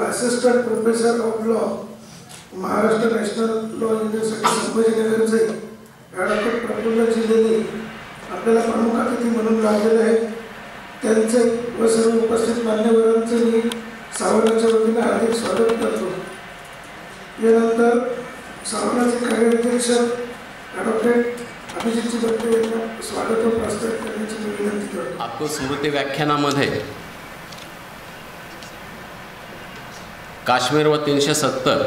Assistant professor of law Maharashtra national law university संभाजीनगरचे advocate Praful Jilhe आपल्याला प्रमुख अतिथी म्हणून लाभलेले आहेत. त्यांचे व सर्व उपस्थित मान्यवरांचे मी सावनाच्या वतीने हार्दिक स्वागत करतो. यानंतर सावनाचे कार्याध्यक्ष ॲडव्होकेट अभिजितजी दत्ते यांना स्वागत व प्रस्तावित करण्याची मी विनंती करतो. आपको स्मृती व्याख्यानामध्ये काश्मीर व 370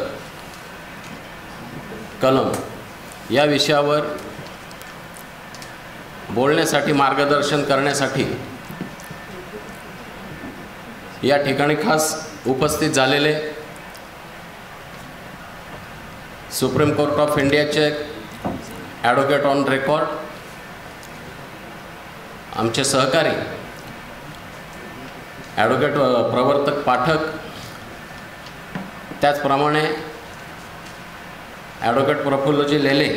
कलम या विषयावर बोलण्यासाठी मार्गदर्शन करण्यासाठी या ठिकाणी खास उपस्थित झालेले सुप्रीम कोर्ट ऑफ इंडियाचे ॲडव्होकेट ऑन रेकॉर्ड आमचे सहकारी ॲडव्होकेट प्रवर्तक पाठक, त्याचप्रमाणे ॲडव्होकेट प्रफुल्लजी लेले,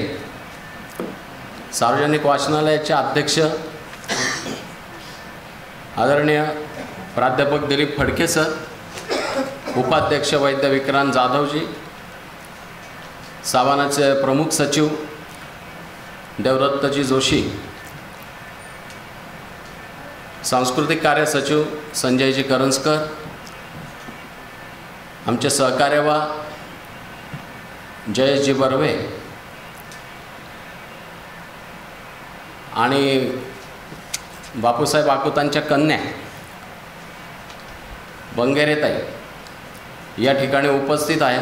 सार्वजनिक वाचनालयाचे अध्यक्ष आदरणीय प्राध्यापक दिलीप फडके सर, उपाध्यक्ष वैद्य विक्रांत जाधवजी, सावनाचे प्रमुख सचिव देवदत्तजी जोशी, सांस्कृतिक कार्य सचिव संजयजी करंजकर, आमचे सहकार्यवा जयेशजी बर्वे आणि बापूसाहेब आकुतांच्या कन्या बंगेरेताई या ठिकाणी उपस्थित आहे.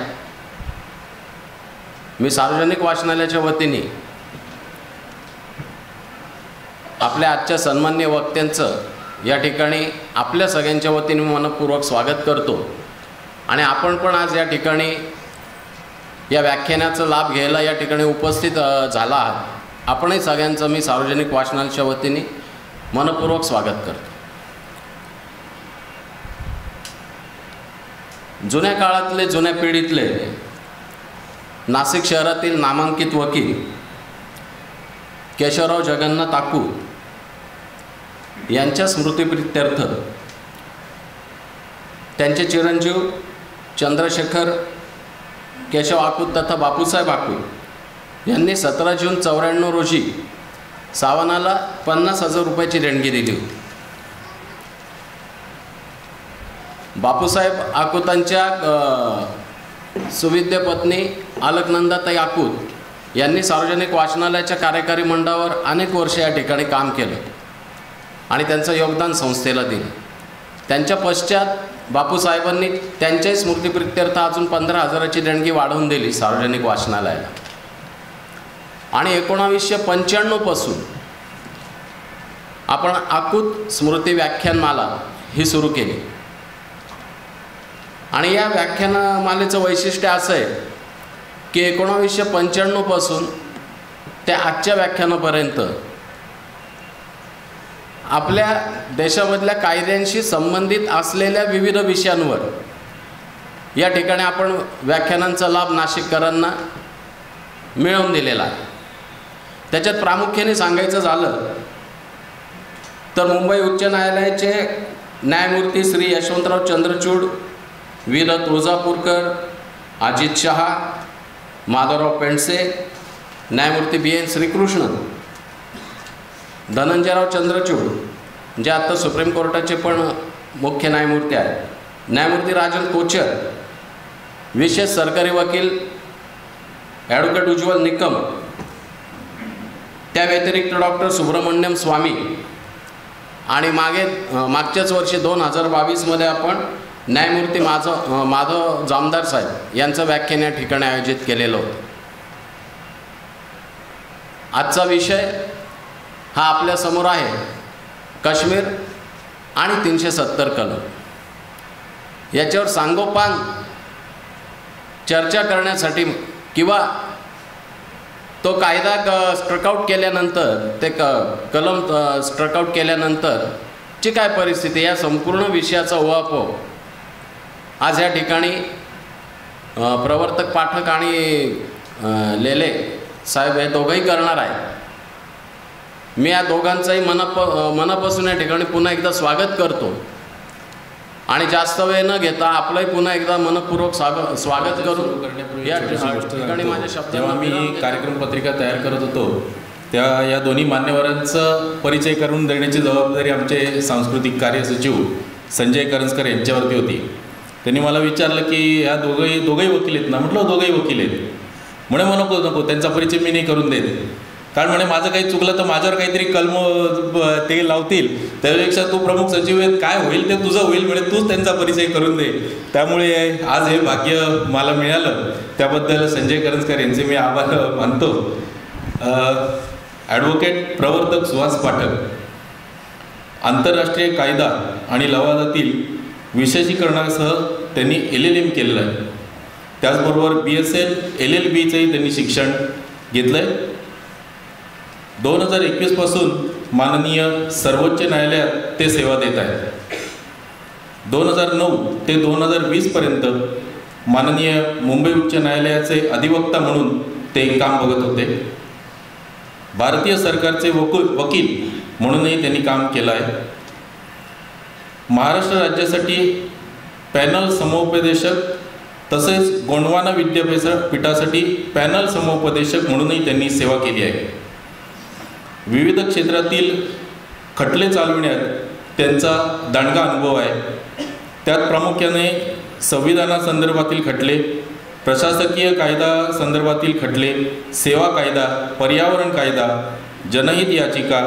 मी सार्वजनिक वाचनालयाच्या वतीने आपल्या आजच्या सन्माननीय वक्त्यांचं या ठिकाणी आपल्या सगळ्यांच्या वतीने मनपूर्वक स्वागत करतो. आणि आपण पण आज या ठिकाणी या व्याख्यानाचा लाभ घ्यायला या ठिकाणी उपस्थित झाला आहात. आपणही सगळ्यांचं मी सार्वजनिक वाचनालयाच्या वतीने मनपूर्वक स्वागत करतो. जुन्या काळातले, जुन्या पिढीतले नाशिक शहरातील नामांकित वकील केशवराव जगन्नाथ आकूत यांच्या स्मृतिप्रित्यर्थ त्यांचे चिरंजीव चंद्रशेखर केशव आकूत तथा बापूसाहेब आकूत यांनी 17 जून 94 रोजी सावनाला 50,000 रुपयाची देणगी दिली होती. बापूसाहेब आकूतांच्या सुविद्य पत्नी अलकनंदाताई आकूत यांनी सार्वजनिक वाचनालयाच्या कार्यकारी मंडळावर अनेक वर्ष या ठिकाणी काम केलं आणि त्यांचं योगदान संस्थेला दिलं. त्यांच्या पश्चात बापूसाहेबांनी त्यांच्याही स्मृतिप्रित्यर्थ अजून 15,000ची देणगी वाढवून दिली सार्वजनिक वाचनालयाला. आणि 1995 पासून आपण आकूत स्मृती व्याख्यानमाला ही सुरू केली. आणि या व्याख्यानमालेचं वैशिष्ट्य असं आहे की 1995 पासून ते आजच्या व्याख्यानापर्यंत आपल्या देशामधल्या कायद्यांशी संबंधित असलेल्या विविध विषयांवर या ठिकाणी आपण व्याख्यानांचा लाभ नाशिककरांना मिळवून दिलेला आहे. त्याच्यात प्रामुख्याने सांगायचं झालं तर मुंबई उच्च न्यायालयाचे न्यायमूर्ती श्री यशवंतराव चंद्रचूड, वि. द. तुळजापूरकर, अजित शहा, माधवराव पेंडसे, न्यायमूर्ती बी. एन. श्रीकृष्णन, धनंजयराव चंद्रचूड जे आता सुप्रीम कोर्टाचे पण मुख्य न्यायमूर्ती आहेत, न्यायमूर्ती राजन कोचर, विशेष सरकारी वकील ॲडव्होकेट उज्ज्वल निकम, त्या व्यतिरिक्त डॉक्टर सुब्रमण्यम स्वामी आणि मागच्याच वर्षी 2022मध्ये आपण न्यायमूर्ती माधव जामदार साहेब यांचं व्याख्यान या ठिकाणी आयोजित केलेलं होतं. आजचा विषय हा आपल्यासमोर आहे काश्मीर आणि 370 कलम. याच्यावर सांगोपांग चर्चा करण्यासाठी किंवा तो कायदा स्ट्रकआउट केल्यानंतर ते कलम स्ट्रकआउट केल्यानंतर ची काय परिस्थिती, या संपूर्ण विषयाचा उहापोह आज या ठिकाणी प्रवर्तक पाठक आणि लेले साहेब हे दोघंही करणार आहे. मी या दोघांचंही मनापासून या ठिकाणी पुन्हा एकदा स्वागत करतो आणि जास्त वेळ न घेता आपलंही पुन्हा एकदा मनपूर्वक स्वागत करून या ठिकाणी माझ्या शब्द. जेव्हा मी कार्यक्रम पत्रिका तयार करत होतो तेव्हा या दोन्ही मान्यवरांचं परिचय करून देण्याची जबाबदारी आमचे सांस्कृतिक कार्य सचिव संजय करंजकर यांच्यावरती होती. त्यांनी मला विचारलं की ह्या दोघंही वकील आहेत ना. म्हटलं दोघंही वकील आहेत. म्हणे नको त्यांचा परिचय मी नाही करून देत, कारण म्हणे माझं काही चुकलं तर माझ्यावर काहीतरी कलम ते लावतील, त्यापेक्षा तू प्रमुख सचिव आहेत, काय होईल ते तुझं होईल, म्हणे तूच त्यांचा परिचय करून दे. त्यामुळे आज हे भाग्य मला मिळालं, त्याबद्दल संजय करंजकर यांचे मी आभार मानतो. ॲडव्होकेट प्रवर्तक सुहास पाठक आंतरराष्ट्रीय कायदा आणि लवादातील विशेषीकरणासह त्यांनी LLM केलेलं आहे. त्याचबरोबर BSL LLBचंही त्यांनी शिक्षण घेतलं आहे. 2021 पासून माननीय सर्वोच्च न्यायालयात ते सेवा देत आहेत. 2009 ते 2020 पर्यंत माननीय मुंबई उच्च न्यायालयाचे अधिवक्ता म्हणून ते काम बघत होते. भारतीय सरकारचे वकील म्हणूनही त्यांनी काम केलं आहे. महाराष्ट्र राज्यासाठी पॅनल समुपदेशक तसेच गोंडवाना विद्यापीठासाठी पॅनल समुपदेशक म्हणूनही त्यांनी सेवा केली आहे. विविध क्षेत्रातील खटले चालविण्यात त्यांचा दांडगा अनुभव आहे. त्यात प्रामुख्याने संविधानासंदर्भातील खटले, प्रशासकीय कायदा संदर्भातील खटले, सेवा कायदा, पर्यावरण कायदा, जनहित याचिका,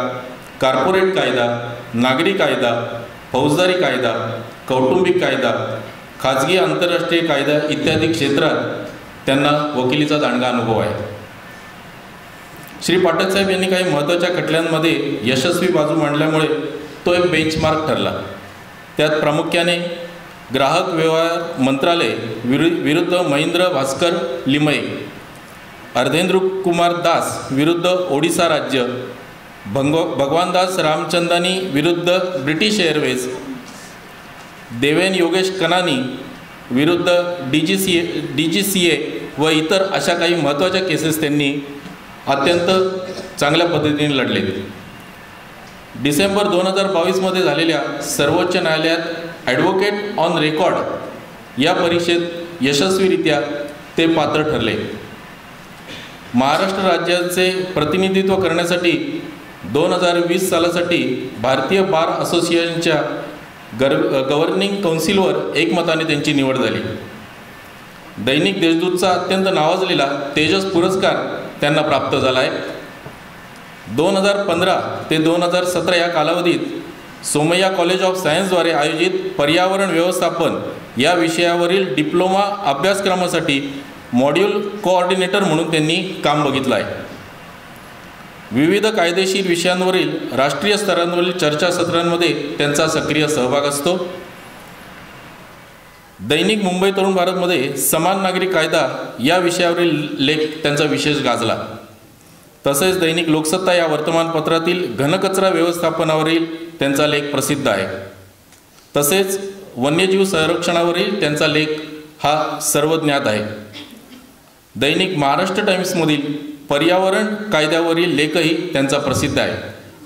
कॉर्पोरेट कायदा, नागरी कायदा, फौजदारी कायदा, कौटुंबिक कायदा, खाजगी आंतरराष्ट्रीय कायदा इत्यादी क्षेत्रात त्यांना वकिलीचा दांडगा अनुभव आहे. श्री पाठक साहेब यांनी काही महत्त्वाच्या खटल्यांमध्ये यशस्वी बाजू मांडल्यामुळे तो एक बेंचमार्क ठरला. त्यात प्रामुख्याने ग्राहक व्यवहार मंत्रालय विरुद्ध महेंद्र भास्कर लिमये, अर्धेंद्र कुमार दास विरुद्ध ओडिसा राज्य, भगवानदास रामचंदानी विरुद्ध ब्रिटिश एअरवेज, देवेन योगेश कनानी विरुद्ध DGCA व इतर अशा काही महत्त्वाच्या केसेस त्यांनी अत्यंत चांगल्या पद्धतीने लढले. डिसेंबर 2022 झालेल्या सर्वोच्च न्यायालयात ॲडव्होकेट ऑन रेकॉर्ड या परीक्षेत यशस्वीरित्या ते पात्र ठरले. महाराष्ट्र राज्याचे प्रतिनिधित्व करण्यासाठी 2020 सालासाठी भारतीय बार असोसिएशनच्या गव्हर्निंग काउन्सिलवर एकमताने त्यांची निवड झाली. दैनिक देशदूतचा अत्यंत नावाजलेला तेजस पुरस्कार त्यांना प्राप्त झाला आहे. 2015 ते 2017 या कालावधीत सोमय्या कॉलेज ऑफ सायन्सद्वारे आयोजित पर्यावरण व्यवस्थापन या विषयावरील डिप्लोमा अभ्यासक्रमासाठी मॉड्यूल कोऑर्डिनेटर म्हणून त्यांनी काम बघितलं आहे. विविध कायदेशीर विषयांवरील राष्ट्रीय स्तरांवरील चर्चासत्रांमध्ये त्यांचा सक्रिय सहभाग असतो. दैनिक मुंबई तरुण भारतमध्ये समान नागरी कायदा या विषयावरील लेख त्यांचा विशेष गाजला. तसेच दैनिक लोकसत्ता या वर्तमानपत्रातील घनकचरा व्यवस्थापनावरील त्यांचा लेख प्रसिद्ध आहे. तसेच वन्यजीव संरक्षणावरील त्यांचा लेख हा सर्वज्ञात आहे. दैनिक महाराष्ट्र टाइम्समधील पर्यावरण कायद्यावरील लेखही त्यांचा प्रसिद्ध आहे.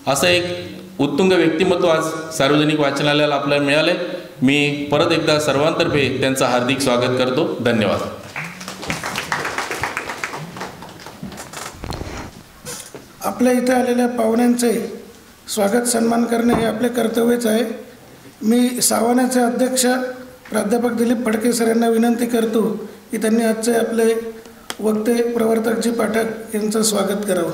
असं एक उत्तुंग व्यक्तिमत्व आज सार्वजनिक वाचनालयाला आपल्याला मिळाले. मी परत एकदा सर्वांतर्फे त्यांचं हार्दिक स्वागत करतो. धन्यवाद. आपल्या इथे आलेल्या पाहुण्यांचे स्वागत सन्मान करणे हे आपले कर्तव्यच आहे. मी सावानाचे अध्यक्ष प्राध्यापक दिलीप फडके सर यांना विनंती करतो की त्यांनी आजचे आपले वक्ते प्रवर्तकजी पाठक यांचं स्वागत करावं.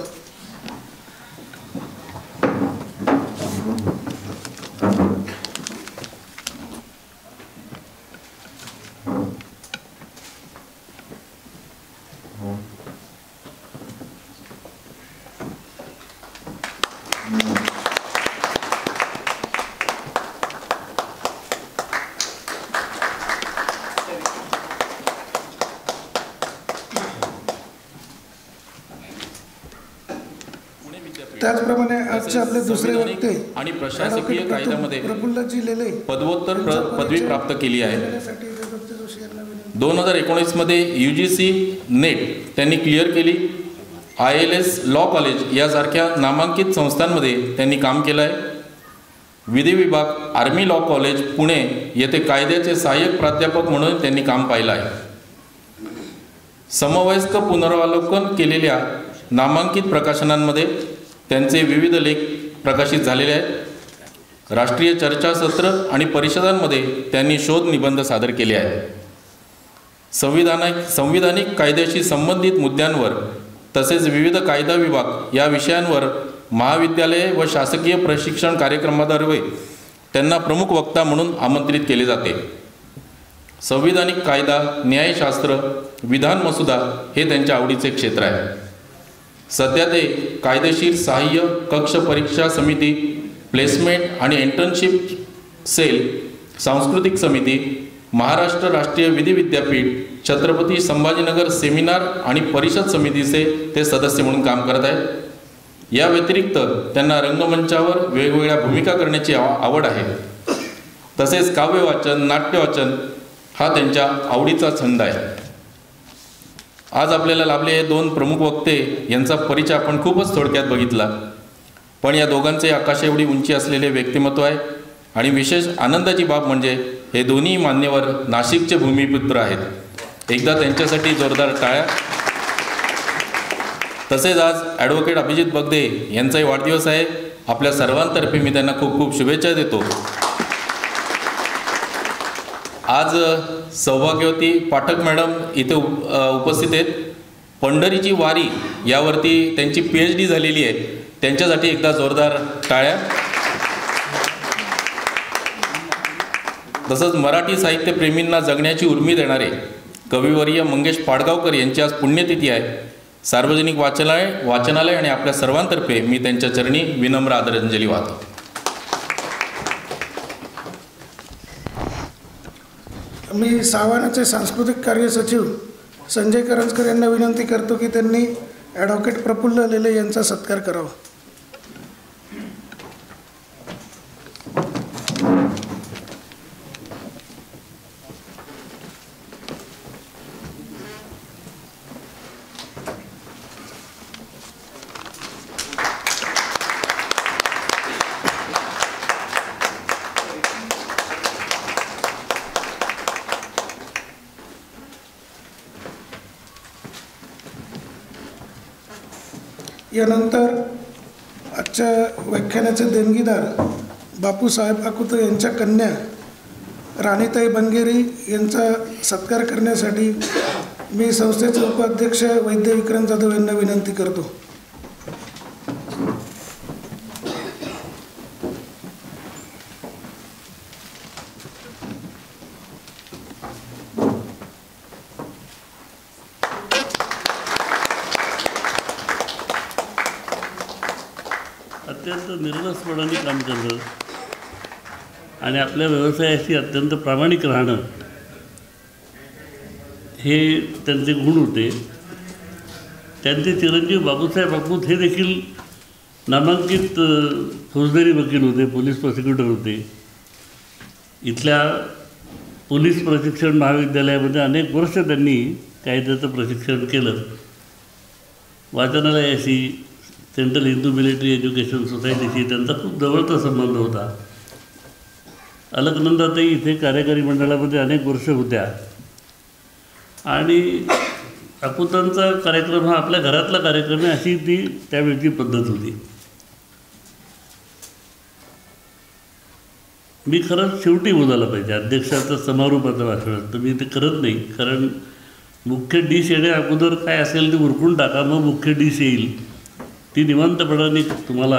त्याचप्रमाणे आजचे आपले दुसरे वक्ते आणि प्रशासकीय कायद्यामध्ये प्रफुल्लजी लेले पदव्युत्तर पदवी प्राप्त केली आहे. 2019मध्ये UGC नेट त्यांनी क्लिअर केली. ILS लॉ कॉलेज यासारख्या नामांकित संस्थांमध्ये त्यांनी काम केलं आहे. विधी विभाग आर्मी लॉ कॉलेज पुणे येथे कायद्याचे सहाय्यक प्राध्यापक म्हणून त्यांनी काम पाहिलं आहे. समवयस्क पुनरावलोकन केलेल्या नामांकित प्रकाशनांमध्ये त्यांचे विविध लेख प्रकाशित झालेले आहेत. राष्ट्रीय चर्चासत्र आणि परिषदांमध्ये त्यांनी शोध निबंध सादर केले आहेत. संविधानिक कायद्याशी संबंधित मुद्द्यांवर तसेच विविध कायदा विभाग या विषयांवर महाविद्यालये व शासकीय प्रशिक्षण कार्यक्रमाद्वारे त्यांना प्रमुख वक्ता म्हणून आमंत्रित केले जाते. संविधानिक कायदा, न्यायशास्त्र, विधान मसुदा हे त्यांच्या आवडीचे क्षेत्र आहे. सध्या ते कायदेशीर सहाय्य कक्ष परीक्षा समिती, प्लेसमेंट आणि इंटर्नशिप सेल, सांस्कृतिक समिती, महाराष्ट्र राष्ट्रीय विधी विद्यापीठ, छत्रपती संभाजीनगर सेमिनार आणि परिषद समितीचे ते सदस्य म्हणून काम करत आहेत. या व्यतिरिक्त त्यांना रंगमंचावर वेगवेगळ्या भूमिका करण्याची आवड आहे. तसेच काव्यवाचन, नाट्यवाचन हा त्यांच्या आवडीचा छंद आहे. आज आपल्याला लाभले हे 2 प्रमुख वक्ते यांचा परिचय आपण खूपच थोडक्यात बघितला, पण या दोघांचे आकाश एवढी उंची असलेले व्यक्तिमत्व आहे. आणि विशेष आनंदाची बाब म्हणजे हे दोन्ही मान्यवर नाशिकचे भूमिपुत्र आहेत. एकदा त्यांच्यासाठी जोरदार टाळ्या. तसेच आज ॲडव्होकेट अभिजित बगदे यांचाही वाढदिवस आहे. आपल्या सर्वांतर्फे मी त्यांना खूप खूप शुभेच्छा देतो. आज सौभाग्यवती पाठक मॅडम इथे उपस्थित आहेत. पंढरीची वारी यावरती त्यांची PhD झालेली आहे. त्यांच्यासाठी एकदा जोरदार टाळ्या. तसंच मराठी साहित्यप्रेमींना जगण्याची उर्मी देणारे कविवर्य मंगेश पाडगावकर यांची आज पुण्यतिथी आहे. सार्वजनिक वाचनालय आणि आपल्या सर्वांतर्फे मी त्यांच्या चरणी विनम्र आदरांजली वाहतो. मी सावानाचे सांस्कृतिक कार्य सचिव संजय करंजकर यांना विनंती करतो की त्यांनी ॲडव्होकेट प्रफुल्ल लेले यांचा सत्कार करावा. यानंतर आजच्या व्याख्यानाचे देणगीदार बापूसाहेब आकुते यांच्या कन्या राणीताई बनगेरी यांचा सत्कार करण्यासाठी मी संस्थेचे उपाध्यक्ष वैद्य विक्रम जाधव यांना विनंती करतो. अत्यंत निर्लसपणाने काम करणं आणि आपल्या व्यवसायाशी अत्यंत प्रामाणिक राहणं हे त्यांचे गुण होते. त्यांचे चिरंजीव बापूसाहेब आकुत हे देखील नामांकित फौजदारी वकील होते, पोलीस प्रॉसिक्युटर होते. इथल्या पोलीस प्रशिक्षण महाविद्यालयामध्ये अनेक वर्ष त्यांनी कायद्याचं प्रशिक्षण केलं. वाचनालयाशी, सेंट्रल हिंदू मिलिटरी एज्युकेशन सोसायटीशी त्यांचा खूप जवळचा संबंध होता. अलकनंदाताई इथे कार्यकारी मंडळामध्ये अनेक वर्ष होत्या आणि आकुतांचा कार्यक्रम हा आपल्या घरातला कार्यक्रम आहे अशी ती त्यावेळची पद्धत होती. मी खरंच शेवटी बोलायला पाहिजे, अध्यक्षाचं समारोपाचं भाषण असतं, मी ते करत नाही. कारण मुख्य डिश येण्या अगोदर काय असेल ते उरकून टाका, मग मुख्य डिश येईल. ती निवांतपणाने तुम्हाला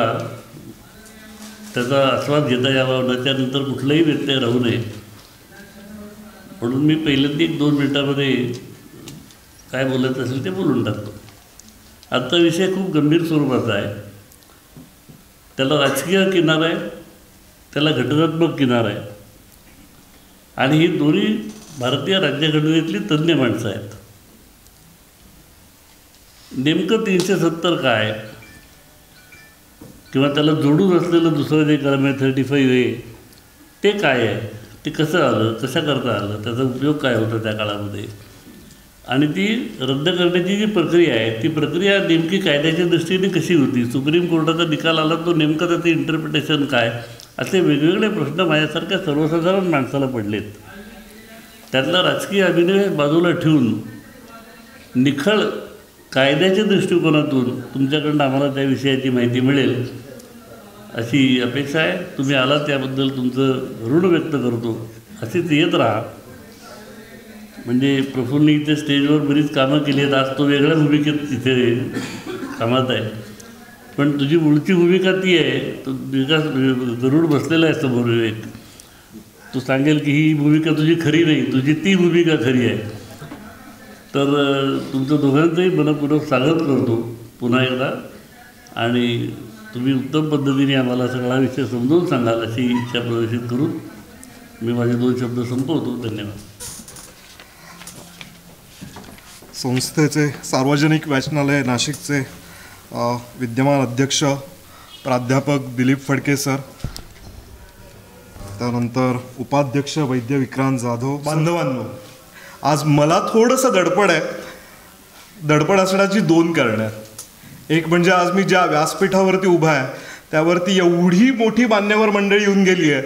त्याचा आस्वाद घेता यावा, त्याच्यानंतर कुठलाही व्यत्यय राहू नये म्हणून मी पहिल्यांदा 1-2 मिनटामध्ये काय बोलायचं असेल ते बोलून टाकतो. आजचा विषय खूप गंभीर स्वरूपाचा आहे. त्याला राजकीय किनार आहे, त्याला घटनात्मक किनार आहे आणि ही दोन्ही भारतीय राज्यघटनेतली तज्ज्ञ माणसं आहेत. नेमकं 370 काय किंवा त्याला जोडून असलेलं दुसरं जे कलम आहे 35A ते काय आहे ते कसं आलं, कशा करता आलं, त्याचा उपयोग काय होता त्या काळामध्ये, आणि ती रद्द करण्याची जी प्रक्रिया आहे ती प्रक्रिया नेमकी कायद्याच्या दृष्टीने कशी होती, सुप्रीम कोर्टाचा निकाल आला तो नेमका त्याचं इंटरप्रिटेशन काय, असे वेगवेगळे प्रश्न माझ्यासारख्या सर्वसाधारण माणसाला पडलेत. त्यातला राजकीय अभिनय बाजूला ठेवून निखळ कायद्याच्या दृष्टिकोनातून तुमच्याकडनं आम्हाला त्या विषयाची माहिती मिळेल अशी अपेक्षा आहे. तुम्ही आलात त्याबद्दल तुमचं ऋण व्यक्त करतो. असेच येत राहा. म्हणजे प्रफुल्लने इथे स्टेजवर बरीच कामं केली आहेत. आज तो वेगळ्या भूमिकेत तिथे कामात आहे, पण तुझी मूळची भूमिका ती आहे. तो विकास गरुड बसलेला आहे समोर विवेक, तो सांगेल की ही भूमिका तुझी खरी नाही, तुझी ती भूमिका खरी आहे. तर तुमचं दोघांचंही मनपूर्वक स्वागत करतो पुन्हा एकदा, आणि तुम्ही उत्तम पद्धतीने आम्हाला सगळा विषय समजावून सांगाल अशी इच्छा प्रदर्शित करून मी माझे 2 शब्द संपवतो. धन्यवाद. संस्थेचे सार्वजनिक वाचनालय नाशिकचे विद्यमान अध्यक्ष प्राध्यापक दिलीप फडके सर, त्यानंतर उपाध्यक्ष वैद्य विक्रांत जाधव, बांधवांनो, आज मला थोडंसं दडपण आहे. दडपण असण्याची 2 कारणं आहेत. एक म्हणजे आज मी ज्या व्यासपीठावरती उभा आहे त्यावरती एवढी मोठी मान्यवर मंडळी येऊन गेली आहे,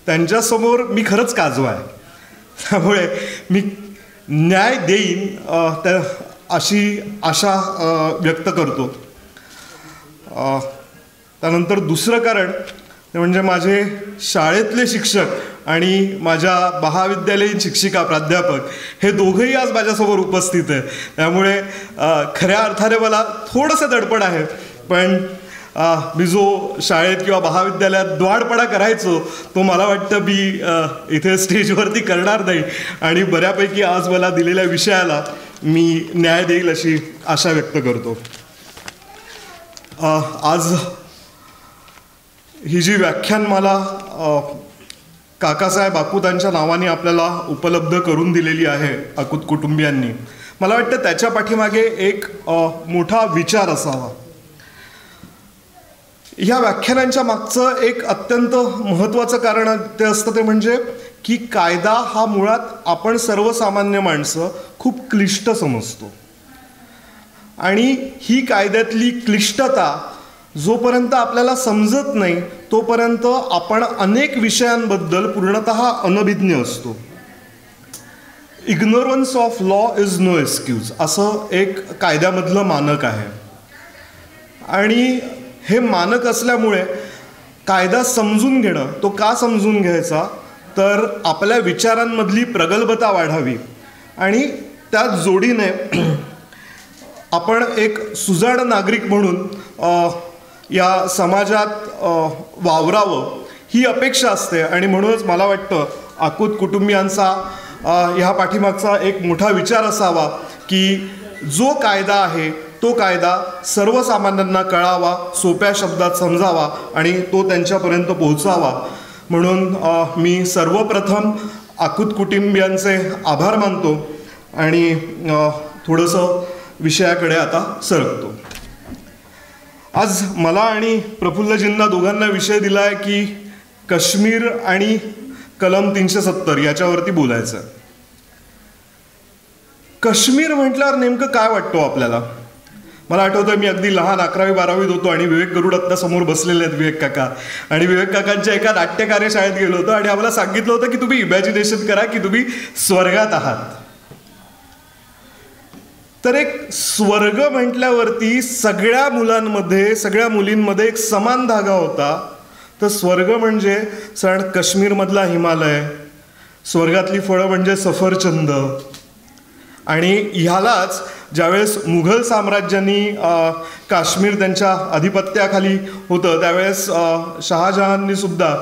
त्यांच्यासमोर मी खरंच काजवा आहे. त्यामुळे मी न्याय देईन त्या अशी आशा व्यक्त करतो. त्यानंतर दुसरं कारण ते म्हणजे माझे शाळेतले शिक्षक आणि माझ्या महाविद्यालयीन शिक्षिका प्राध्यापक हे दोघंही आज माझ्यासमोर उपस्थित आहे. त्यामुळे खऱ्या अर्थाने मला थोडंसं दडपण आहे, पण मी जो शाळेत किंवा महाविद्यालयात द्वाडपणा करायचो तो मला वाटतं मी इथे स्टेजवरती करणार नाही, आणि बऱ्यापैकी आज मला दिलेल्या विषयाला मी न्याय देईल अशी आशा व्यक्त करतो. आज ही जी व्याख्यानमाला काकासाहेब आकूत यांच्या नावाने आपल्याला उपलब्ध करून दिलेली आहे आकूत कुटुंबियांनी, मला वाटतं त्याच्या पाठीमागे एक मोठा विचार असावा. ह्या व्याख्यानांच्या मागचं एक अत्यंत महत्त्वाचं कारण ते असतं ते म्हणजे की कायदा हा मुळात आपण सर्वसामान्य माणसं खूप क्लिष्ट समजतो, आणि ही कायद्यातली क्लिष्टता जोपर्यंत आपल्याला समजत नाही तोपर्यंत आपण अनेक विषयांबद्दल पूर्णतः अनभिज्ञ असतो. Ignorance of law is no excuse असं एक कायद्यामधलं मानक आहे, आणि हे मानक असल्यामुळे कायदा समजून घेणं, तो का समजून घ्यायचा तर आपल्या विचारांमधली प्रगल्भता वाढावी, आणि त्या जोडीने आपण एक सुजाण नागरिक म्हणून या समाजात वावरावं ही अपेक्षा असते. आणि म्हणूनच मला वाटतं आकूत कुटुंबियांचा ह्या पाठीमागचा एक मोठा विचार असावा की जो कायदा आहे तो कायदा सर्वसामान्यांना कळावा, सोप्या शब्दात समजावा आणि तो त्यांच्यापर्यंत पोहोचावा. म्हणून मी सर्वप्रथम आकूत कुटुंबियांचे आभार मानतो आणि थोडंसं विषयाकडे आता सरकतो. आज मला आणि प्रफुल्लजींना दोघांना विषय दिला आहे की काश्मीर आणि कलम 370 याच्यावरती बोलायचं आहे. काश्मीर म्हटल्यावर नेमकं काय वाटतो आपल्याला? मला आठवतं मी अगदी लहान 11वी-12वीत होतो आणि विवेक गरुड आत्ता समोर बसलेले आहेत विवेक काका, आणि विवेक काकांच्या एका नाट्य कार्यशाळेत गेलो होतो आणि आम्हाला सांगितलं होतं की तुम्ही इमॅजिनेशन करा की तुम्ही स्वर्गात आहात. तर एक स्वर्ग म्हटल्यावरती सगळ्या मुलांमध्ये सगळ्या मुलींमध्ये एक समान धागा होता. तर स्वर्ग म्हणजे सण काश्मीरमधला हिमालय, स्वर्गातली फळं म्हणजे सफरचंद, आणि ह्यालाच ज्यावेळेस मुघल साम्राज्याने काश्मीर त्यांच्या अधिपत्याखाली होतं त्यावेळेस शहाजहाननी सुद्धा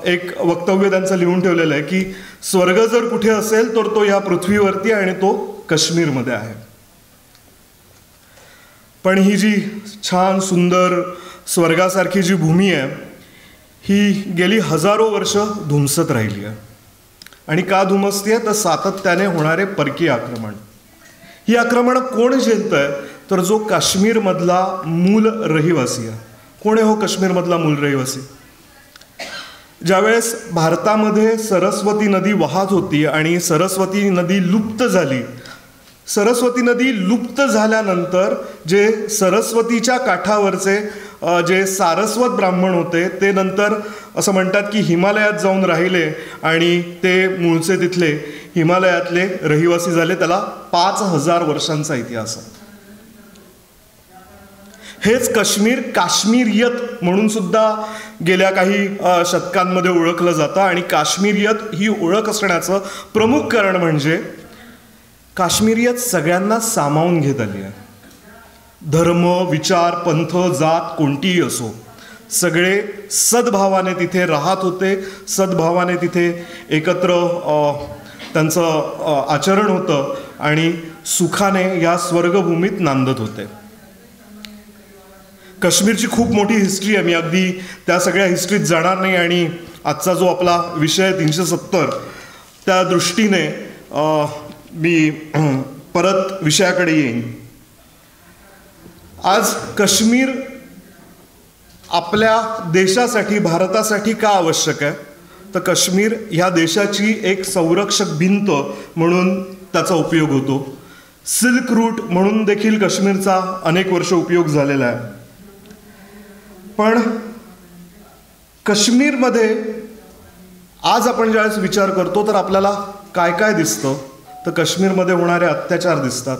एक वक्तव्य त्यांचं लिहून ठेवलेलं आहे की स्वर्ग जर कुठे असेल तर तो ह्या पृथ्वीवरती आणि तो काश्मीरमध्ये आहे. पण ही जी छान सुंदर स्वर्गासारखी जी भूमी आहे ही गेली हजारो वर्ष धुमसत राहिली आहे. आणि का धुमसते तर सातत्याने होणारे परकीय आक्रमण. ही आक्रमण कोण झेलतंय तर जो काश्मीरमधला मूल रहिवासी आहे. कोण आहे हो काश्मीरमधला मूल रहिवासी? ज्यावेळेस भारतामध्ये सरस्वती नदी वाहत होती आणि सरस्वती नदी लुप्त झाली, सरस्वती नदी लुप्त झाल्यानंतर जे सरस्वतीच्या काठावरचे जे सारस्वत ब्राह्मण होते ते नंतर असं म्हणतात की हिमालयात जाऊन राहिले आणि ते मूळचे तिथले हिमालयातले रहिवासी झाले. त्याला 5000 वर्षांचा इतिहास आहे. हेच काश्मीर काश्मीरियत म्हणून सुद्धा गेल्या काही शतकांमध्ये ओळखलं जातं. आणि काश्मीरियत ही ओळख असण्याचं प्रमुख कारण म्हणजे काश्मीरियत सगळ्यांना सामावून घेत आली आहे. धर्म, विचार, पंथ, जात कोणतीही असो, सगळे सद्भावाने तिथे राहत होते, सद्भावाने तिथे एकत्र त्यांचं आचरण होतं आणि सुखाने या स्वर्गभूमीत नांदत होते. काश्मीरची खूप मोठी हिस्ट्री आहे. मी अगदी त्या सगळ्या हिस्ट्रीत जाणार नाही आणि आजचा जो आपला विषय 370 त्या दृष्टीने मी परत विषयाकडे येईन. आज काश्मीर आपल्या देशासाठी, भारतासाठी का आवश्यक आहे, तर काश्मीर ह्या देशाची एक संरक्षक भिंत म्हणून त्याचा उपयोग होतो. सिल्क रूट म्हणून देखील काश्मीरचा अनेक वर्ष उपयोग झालेला आहे. पण काश्मीरमध्ये आज आपण ज्यावेळेस विचार करतो तर आपल्याला काय काय दिसतं, तर काश्मीरमध्ये होणारे अत्याचार दिसतात,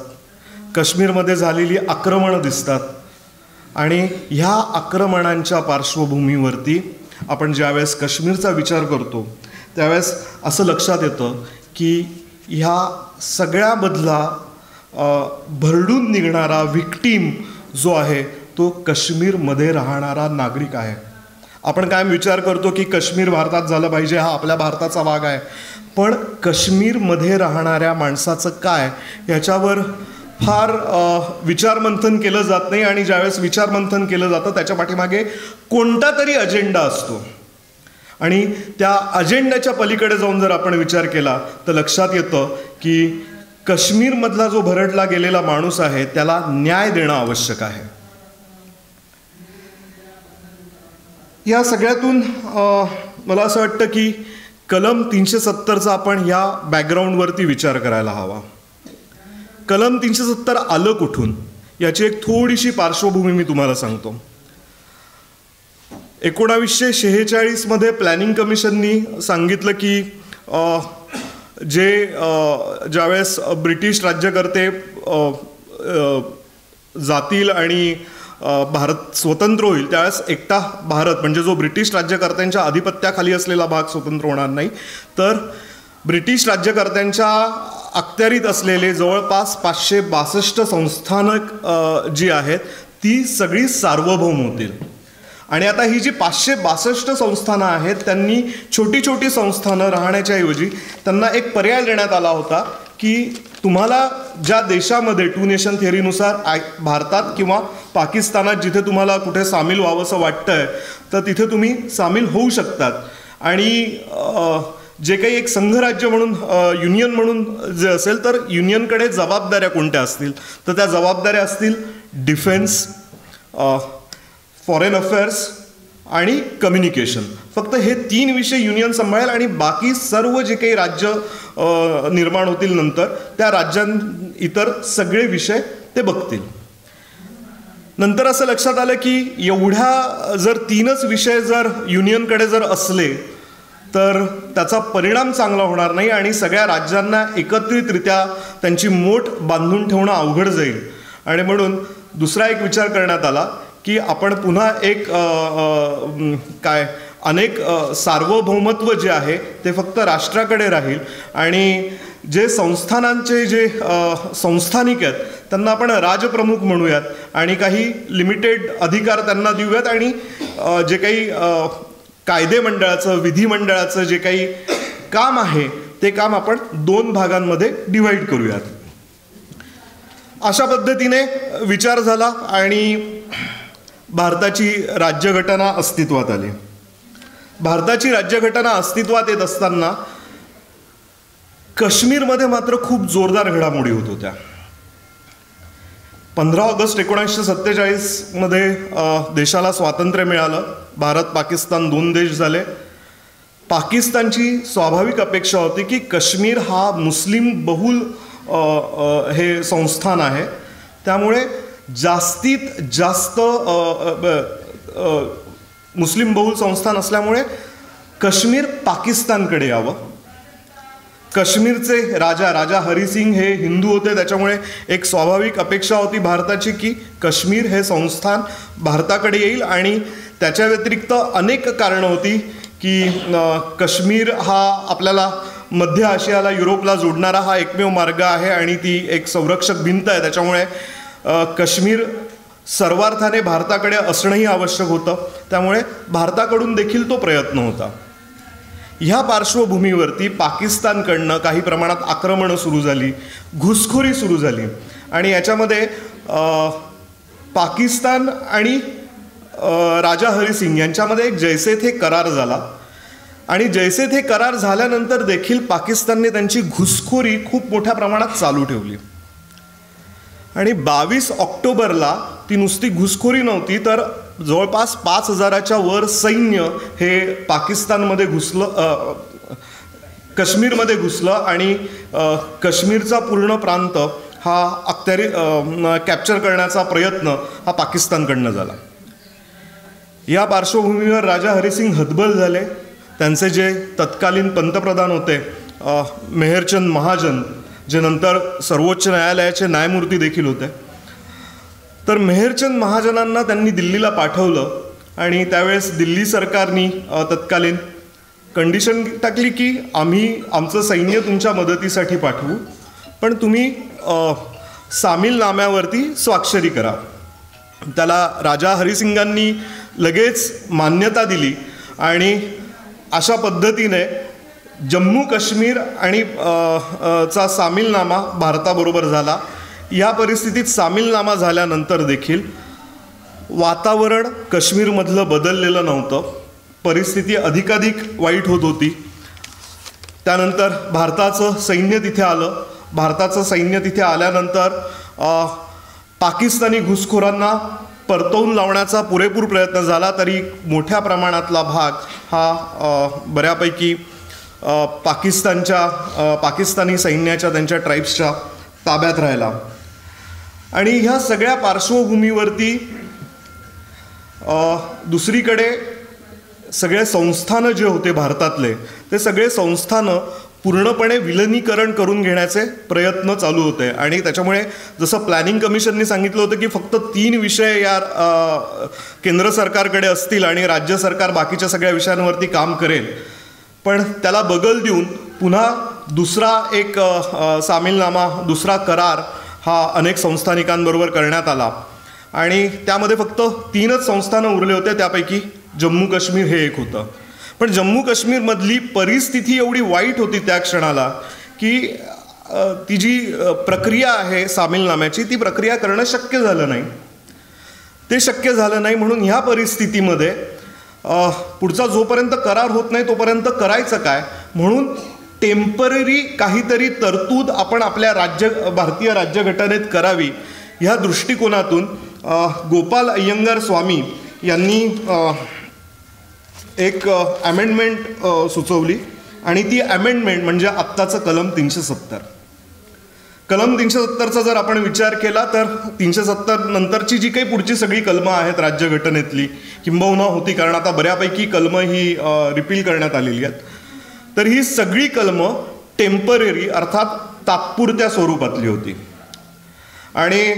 काश्मीरमध्ये झालेली आक्रमणं दिसतात. आणि ह्या आक्रमणांच्या पार्श्वभूमीवरती आपण ज्यावेळेस काश्मीरचा विचार करतो त्यावेळेस असं लक्षात येतं की ह्या सगळ्यामधला भरडून निघणारा व्हिक्टीम जो आहे तो काश्मीरमध्ये राहणारा नागरिक आहे. आपण कायम विचार करतो की काश्मीर भारतात झालं पाहिजे, हा आपल्या भारताचा भाग आहे. पण काश्मीरमध्ये राहणाऱ्या माणसाचं काय याच्यावर फार विचारमंथन केलं जात नाही. आणि ज्यावेळेस विचारमंथन केलं जातं त्याच्या पाठीमागे कोणता तरी अजेंडा असतो. आणि त्या अजेंड्याच्या पलीकडे जाऊन जर आपण विचार केला तर लक्षात येतं की काश्मीरमधला जो भरडला गेलेला माणूस आहे त्याला न्याय देणं आवश्यक आहे. या सगळ्यातून मला असं वाटतं की कलम 370चा आपण या बॅकग्राऊंडवरती विचार करायला हवा. कलम 370 आलं कुठून याची एक थोडीशी पार्श्वभूमी मी तुम्हाला सांगतो. 1946 मध्ये प्लॅनिंग कमिशननी सांगितलं की ज्यावेळेस ब्रिटिश राज्यकर्ते जातील आणि भारत स्वतंत्र होईल त्यावेळेस एकटा भारत म्हणजे जो ब्रिटिश राज्यकर्त्यांच्या अधिपत्याखाली असलेला भाग स्वतंत्र होणार नाही, तर ब्रिटिश राज्यकर्त्यांच्या अखत्यारीत असलेले जवळपास 562 संस्थानक जी आहेत ती सगळी सार्वभौम होतील. आणि आता ही जी 562 संस्थानं आहेत त्यांनी छोटी छोटी संस्थानं राहण्याच्या ऐवजी त्यांना एक पर्याय देण्यात आला होता की तुम्हाला ज्या देशामध्ये 2 नेशन थिअरीनुसार भारतात किंवा पाकिस्तानात जिथे तुम्हाला कुठे सामील व्हावंसं वाटतंय तर तिथे तुम्ही सामील होऊ शकतात. आणि जे काही एक संघराज्य म्हणून युनियन म्हणून जे असेल तर युनियनकडे जबाबदाऱ्या कोणत्या असतील तर त्या जबाबदाऱ्या असतील डिफेन्स, फॉरेन अफेअर्स आणि कम्युनिकेशन. फक्त हे 3 विषय युनियन सांभाळेल आणि बाकी सर्व जे काही राज्य निर्माण होतील नंतर त्या इतर सगळे विषय ते बघतील. नंतर असं लक्षात आलं की एवढ्या जर 3च विषय जर युनियनकडे जर असले तर त्याचा परिणाम चांगला होणार नाही आणि सगळ्या राज्यांना एकत्रितरित्या त्यांची मोठ बांधून ठेवणं अवघड जाईल. आणि म्हणून दुसरा एक विचार करण्यात आला की आपण पुन्हा एक अनेक सार्वभौमत्व जे आहे ते फक्त राष्ट्राकडे राहील आणि जे संस्थानांचे जे संस्थानिक आहेत त्यांना आपण राजप्रमुख म्हणूयात आणि काही लिमिटेड अधिकार त्यांना देऊयात आणि जे काही कायदे मंडळाचं, विधिमंडळाचं जे काही काम आहे ते काम आपण 2 भागांमध्ये डिव्हाइड करूयात. अशा पद्धतीने विचार झाला आणि भारताची राज्यघटना अस्तित्वात आली. भारताची राज्यघटना अस्तित्वात येत असताना काश्मीरमध्ये मात्र खूप जोरदार घडामोडी होत होत्या. 15 ऑगस्ट 1947 मध्ये देशाला स्वातंत्र्य मिळालं. भारत पाकिस्तान 2 देश झाले. पाकिस्तानची स्वाभाविक अपेक्षा होती की काश्मीर हा मुस्लिम बहुल हे संस्थान आहे, त्यामुळे जास्तीत जास्त मुस्लिम बहुल संस्थान असल्यामुळे काश्मीर पाकिस्तानकडे यावं. काश्मीरचे राजा हरिसिंग हे हिंदू होते, त्याच्यामुळे एक स्वाभाविक अपेक्षा होती भारताची की काश्मीर हे संस्थान भारताकडे येईल. आणि त्याच्या व्यतिरिक्त अनेक कारणं होती की काश्मीर हा आपल्याला मध्य आशियाला युरोपला जोडणारा हा एकमेव मार्ग आहे आणि ती एक संरक्षक भिंत आहे, त्याच्यामुळे काश्मीर सर्वार्थाने भारताकडे असणंही आवश्यक होतं. त्यामुळे भारताकडून देखील तो प्रयत्न होता. ह्या पार्श्वभूमीवरती पाकिस्तानकडनं काही प्रमाणात आक्रमणं सुरू झाली, घुसखोरी सुरू झाली आणि याच्यामध्ये पाकिस्तान आणि राजा हरिसिंग यांच्यामध्ये एक जैसे थे करार झाला. आणि जैसे थे करार झाल्यानंतर देखील पाकिस्तानने त्यांची घुसखोरी खूप मोठ्या प्रमाणात चालू ठेवली. आणि 22 ऑक्टोबरला ती नुसती घुसखोरी नव्हती, तर जवळपास 5000च्या वर सैन्य हे पाकिस्तानमध्ये घुसलं, काश्मीरमध्ये घुसलं आणि काश्मीरचा पूर्ण प्रांत हा कॅप्चर करण्याचा प्रयत्न हा पाकिस्तानकडनं झाला. या पार्श्वभूमीवर राजा हरिसिंग हतबल झाले. त्यांचे जे तत्कालीन पंतप्रधान होते मेहरचंद महाजन, जे नंतर सर्वोच्च न्यायालयाचे न्यायमूर्ती देखील होते, तर मेहरचंद महाजनांना त्यांनी दिल्लीला पाठवलं. आणि त्यावेळेस दिल्ली सरकारने तत्कालीन कंडिशन टाकली की आम्ही आमचं सैन्य तुमच्या मदतीसाठी पाठवू, पण तुम्ही सामीलनाम्यावरती स्वाक्षरी करा. त्याला राजा हरिसिंगांनी लगेच मान्यता दिली आणि अशा पद्धतीने जम्मू काश्मीर आणि चा सामीलनामा भारताबरोबर झाला. या परिस्थितीत सामीलनामा झाल्यानंतर देखील वातावरण काश्मीरमधलं बदललेलं नव्हतं. परिस्थिती अधिकाधिक वाईट होत होती. त्यानंतर भारताचं सैन्य तिथे आलं. भारताचं सैन्य तिथे आल्यानंतर पाकिस्तानी घुसखोरांना परतवून लावण्याचा पुरेपूर प्रयत्न झाला, तरी मोठ्या प्रमाणातला भाग हा बऱ्यापैकी पाकिस्तानी सैन्याच्या त्यांच्या ट्राईब्सच्या ताब्यात राहिला. आणि ह्या सगळ्या पार्श्वभूमीवरती दुसरीकडे सगळे संस्थानं जे होते भारतातले, ते सगळे संस्थानं पूर्णपणे विलनीकरण करून घेण्याचे प्रयत्न चालू होते. आणि त्याच्यामुळे जसं प्लॅनिंग कमिशनने सांगितलं होतं की फक्त 3 विषय या केंद्र सरकारकडे असतील आणि राज्य सरकार बाकीच्या सगळ्या विषयांवरती काम करेल, पण त्याला बगल देऊन पुन्हा दुसरा एक सामीलनामा, दुसरा करार हा अनेक संस्थानिकांबरोबर करण्यात आला. आणि त्यामध्ये फक्त 3च संस्थानं उरले होते, त्यापैकी जम्मू काश्मीर हे एक होतं. पण जम्मू काश्मीरमधली परिस्थिती एवढी वाईट होती त्या क्षणाला की ती जी प्रक्रिया आहे सामीलनाम्याची, ती प्रक्रिया करणं शक्य झालं नाही. ते शक्य झालं नाही म्हणून ह्या परिस्थितीमध्ये पुढचा जोपर्यंत करार होत नाही तोपर्यंत करायचं काय, म्हणून टेम्पररी काहीतरी तरतूद आपण आपल्या भारतीय राज्यघटनेत करावी, ह्या दृष्टिकोनातून गोपाल अय्यंगार स्वामी यांनी एक अमेंडमेंट सुचवली. आणि ती अमेंडमेंट म्हणजे आत्ताचं कलम 370. कलम 370चा जर आपण विचार केला तर 370 नंतरची जी काही पुढची सगळी कलमं आहेत राज्यघटनेतली, किंबहुना होती, कारण आता बऱ्यापैकी कलमं ही रिपील करण्यात आलेली आहेत, तर ही सगळी कलमं टेम्पररी अर्थात तात्पुरत्या स्वरूपातली होती. आणि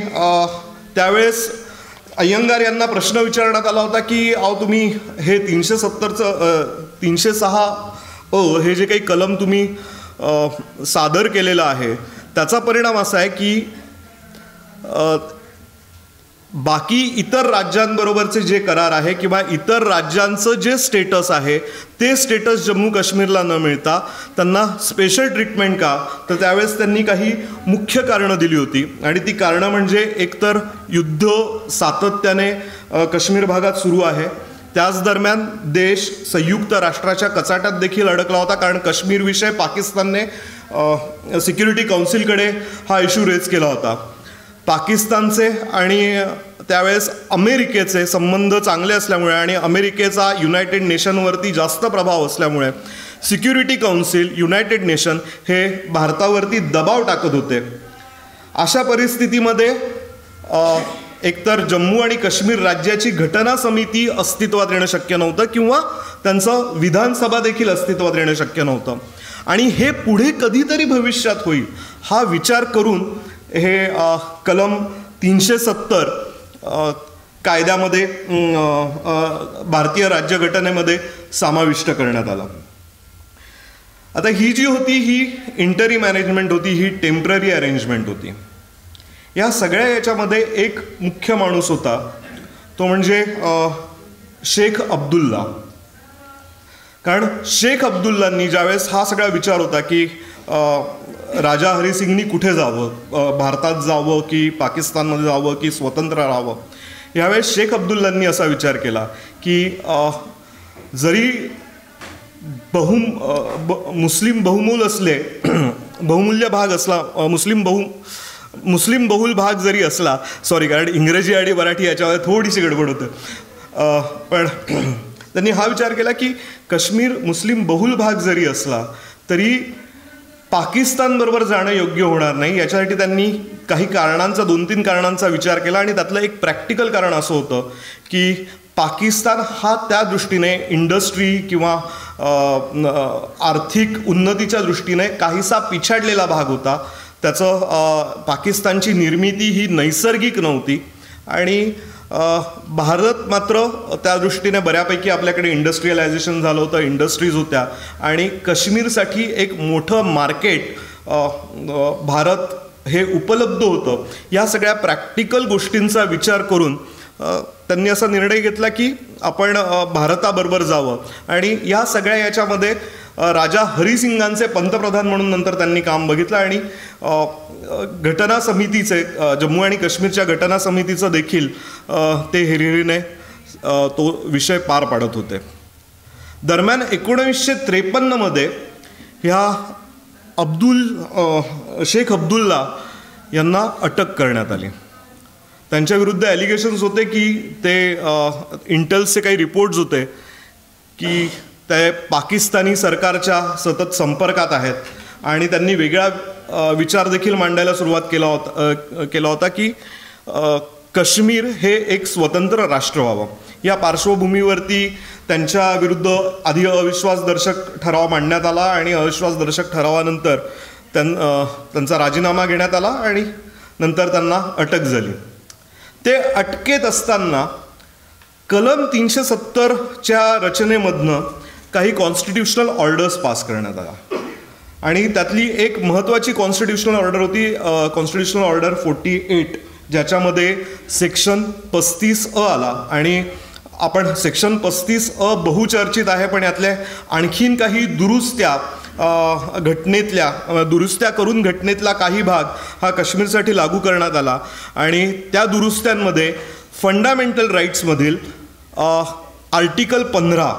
त्यावेळेस अय्यंगार यांना प्रश्न विचारण्यात आला होता की तुम्ही हे 306 हे जे काही कलम तुम्ही सादर केलेलं आहे, त्याचा परिणाम असा आहे की बाकी इतर राज्यांबरोबरचे जे करार आहे किंवा इतर राज्यांचं जे स्टेटस आहे ते स्टेटस जम्मू काश्मीरला न मिळता त्यांना स्पेशल ट्रीटमेंट का, तर त्यावेळेस त्यांनी काही मुख्य कारणं दिली होती. आणि ती कारणं म्हणजे एकतर युद्ध सातत्याने काश्मीर भागात सुरू आहे, त्याच दरम्यान देश संयुक्त राष्ट्राच्या कचाट्यात देखील अडकला होता, कारण काश्मीरविषय पाकिस्तानने सिक्युरिटी काउन्सिलकडे हा इश्यू रेज केला होता. पाकिस्तानचे आणि त्यावेळेस अमेरिकेचे संबंध चांगले असल्यामुळे आणि अमेरिकेचा युनायटेड नेशनवरती जास्त प्रभाव असल्यामुळे सिक्युरिटी काउन्सिल, युनायटेड नेशन हे भारतावरती दबाव टाकत होते. अशा परिस्थितीमध्ये एकतर जम्मू आणि काश्मीर राज्याची घटना समिती अस्तित्वात येणं शक्य नव्हतं किंवा त्यांचं विधानसभा देखील अस्तित्वात येणं शक्य नव्हतं. आणि हे पुढे कधीतरी भविष्यात होईल हा विचार करून हे कलम 370 कायद्यामध्ये भारतीय राज्यघटनेमध्ये समाविष्ट करण्यात आला. आता ही जी होती ही इंटरी मॅनेजमेंट होती, ही टेम्पररी अरेंजमेंट होती. या सगळ्या याच्यामध्ये एक मुख्य माणूस होता, तो म्हणजे शेख अब्दुल्ला. कारण शेख अब्दुल्लांनी ज्यावेळेस हा सगळा विचार होता की राजा हरिसिंगनी कुठे जावं, भारतात जावं की पाकिस्तानमध्ये जावं की स्वतंत्र राहावं, यावेळेस शेख अब्दुल्लांनी असा विचार केला की जरी मुस्लिम बहुमूल असले, बहुमूल्य भाग असला, मुस्लिम बहुल भाग जरी असला, सॉरी कारण इंग्रजी आणि मराठी याच्यामध्ये थोडीशी गडबड होतं, पण त्यांनी हा विचार केला की काश्मीर मुस्लिम बहुल भाग जरी असला तरी पाकिस्तानबरोबर जाणं योग्य होणार नाही. याच्यासाठी त्यांनी काही कारणांचा, 2-3 कारणांचा विचार केला आणि त्यातलं एक प्रॅक्टिकल कारण असं होतं की पाकिस्तान हा त्या दृष्टीने इंडस्ट्री किंवा आर्थिक उन्नतीच्या दृष्टीने काहीसा पिछाडलेला भाग होता. त्याचं पाकिस्तानची निर्मिती ही नैसर्गिक नव्हती आणि भारत मात्र त्या दृष्टीने बऱ्यापैकी आपल्याकडे इंडस्ट्रियलायझेशन झालं होतं, इंडस्ट्रीज होत्या आणि काश्मीरसाठी एक मोठं मार्केट भारत हे उपलब्ध होतं. या सगळ्या प्रॅक्टिकल गोष्टींचा विचार करून त्यांनी असा निर्णय घेतला की आपण भारताबरोबर जावं. आणि या सगळ्या याच्यामध्ये राजा हरिसिंगांचे पंतप्रधान म्हणून नंतर त्यांनी काम बघितलं आणि घटना समितीचे, जम्मू आणि काश्मीरच्या घटना समितीचं देखील ते हिरिरीने तो विषय पार पाडत होते. दरम्यान 1953 ह्या शेख अब्दुल्ला यांना अटक करण्यात आली. त्यांच्याविरुद्ध ॲलिगेशन्स होते की ते इंटेलचे काही रिपोर्ट्स होते की ते पाकिस्तानी सरकारच्या सतत संपर्कात आहेत आणि त्यांनी वेगळा विचार देखील मांडायला सुरुवात केला होता की काश्मीर हे एक स्वतंत्र राष्ट्र व्हावं. या पार्श्वभूमीवरती त्यांच्या विरुद्ध आधी अविश्वासदर्शक ठराव मांडण्यात आला आणि अविश्वासदर्शक ठरावानंतर त्यांचा राजीनामा घेण्यात आला आणि नंतर त्यांना अटक झाली. ते अटकेत असताना कलम 370च्या रचनेमधनं काही कॉन्स्टिट्युशनल ऑर्डर्स पास करण्यात आला आणि त्यातली एक महत्त्वाची कॉन्स्टिट्युशनल ऑर्डर होती कॉन्स्टिट्युशनल ऑर्डर 48, ज्याच्यामध्ये सेक्शन 35A आला. आणि आपण सेक्शन 35A बहुचर्चित आहे, पण यातल्या आणखीन काही दुरुस्त्या करून घटनेतला काही भाग हा काश्मीरसाठी लागू करण्यात आला. आणि त्या दुरुस्त्यांमध्ये फंडामेंटल राईट्समधील आर्टिकल 15,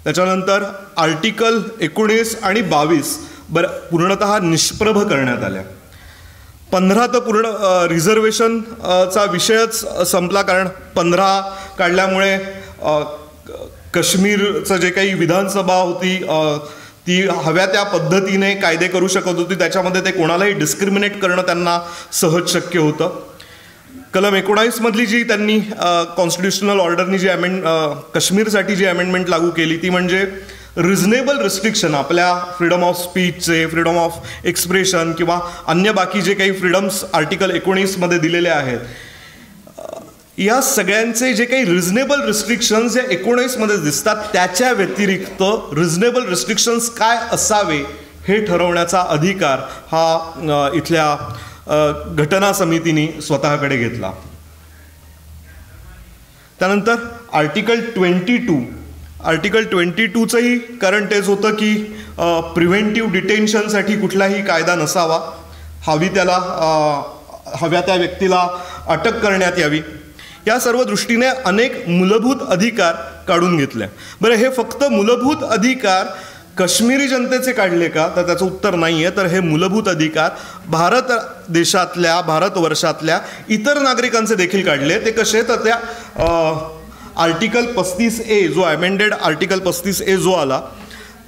त्याच्यानंतर आर्टिकल 19 आणि 22 पूर्णतः निष्प्रभ करण्यात आल्या. 15 तर पूर्ण रिझर्वेशनचा विषयच संपला, कारण 15 काढल्यामुळे काश्मीरचं जे काही विधानसभा होती ती हव्या त्या पद्धतीने कायदे करू शकत होती. त्याच्यामध्ये ते कोणालाही डिस्क्रिमिनेट करणं त्यांना सहज शक्य होतं. कलम 19 मधली जी त्यांनी कॉन्स्टिट्युशनल ऑर्डरनी जी काश्मीरसाठी जी अमेंडमेंट लागू केली ती म्हणजे रिझनेबल रिस्ट्रिक्शन, आपल्या फ्रीडम ऑफ स्पीचचे, फ्रीडम ऑफ एक्सप्रेशन किंवा अन्य बाकी जे काही फ्रीडम्स आर्टिकल 19 मध्ये दिलेले आहेत, या सगळ्यांचे जे काही रिझनेबल रिस्ट्रिक्शन्स या 19 मध्ये दिसतात त्याच्या व्यतिरिक्त रिझनेबल रिस्ट्रिक्शन्स काय असावे हे ठरवण्याचा अधिकार हा इथल्या घटना समितीने स्वतःकडे घेतला. त्यानंतर आर्टिकल 22चंही कारण तेच होतं की प्रिव्हेंटिव्ह डिटेन्शनसाठी कुठलाही कायदा नसावा, हव्या त्या व्यक्तीला अटक करण्यात यावी. या सर्व दृष्टीने अनेक मूलभूत अधिकार काढून घेतले. बरं, हे फक्त मूलभूत अधिकार काश्मीरी जनतेचे काढले का, तर त्याचं उत्तर नाही आहे. तर हे मूलभूत अधिकार भारत देशातल्या, भारतवर्षातल्या इतर नागरिकांचे देखील काढले. ते कसे, तर त्या आर्टिकल 35A जो अमेंडेड आर्टिकल 35A जो आला,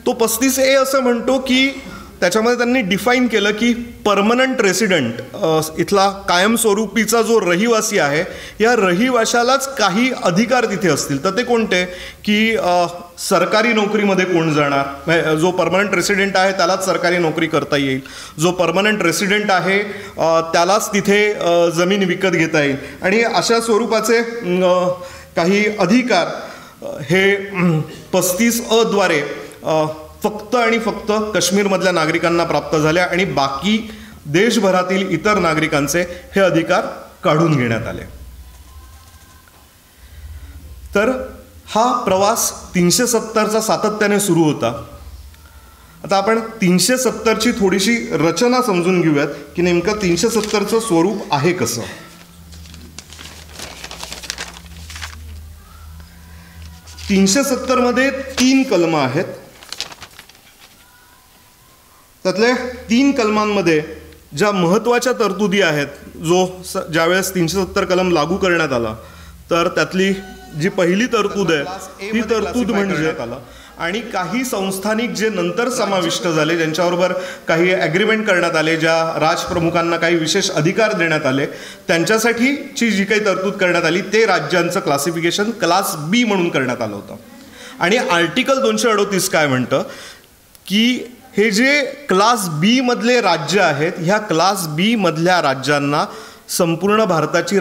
तो 35A असं म्हणतो की त्याच्यामध्ये त्यांनी डिफाईन केलं की परमनंट रेसिडेंट, इथला कायमस्वरूपीचा जो रहिवासी आहे, या रहिवाशालाच काही अधिकार तिथे असतील. तर ते कोणते, की सरकारी नोकरीमध्ये कोण जाणार, जो परमनंट रेसिडेंट आहे त्यालाच सरकारी नोकरी करता येईल, जो परमनंट रेसिडेंट आहे त्यालाच तिथे जमीन विकत घेता येईल, आणि अशा स्वरूपाचे काही अधिकार हे 35A द्वारे फक्त आणि फक्त काश्मीरमधल्या नागरिकांना प्राप्त झाल्या, आणि बाकी देशभरातील इतर नागरिकांचे हे अधिकार काढून घेण्यात आले. तर हा प्रवास 370चा सातत्याने सुरू होता. आता आपण 370ची थोडीशी रचना समजून घेऊयात की नेमकं 370चं स्वरूप आहे कसं. 370मध्ये 3 कलमं आहेत. त्यातल्या 3 कलमांमध्ये ज्या महत्त्वाच्या तरतुदी आहेत, ज्यावेळेस 370 कलम लागू करण्यात आला, तर त्यातली जी पहिली तरतूद आहे ती तरतूद म्हणजे आणि काही संस्थानिक जे नंतर समाविष्ट झाले, ज्यांच्याबरोबर काही ॲग्रीमेंट करण्यात आले, ज्या राजप्रमुखांना काही विशेष अधिकार देण्यात आले, त्यांच्यासाठीची जी काही तरतूद करण्यात आली ते राज्यांचं क्लासिफिकेशन क्लास बी म्हणून करण्यात आलं होतं. आणि आर्टिकल 238 काय म्हणतं की हे जे क्लास बी मधले राज्य आहेत, ह्या क्लास बी मधल्या राज्यांना संपूर्ण भारताची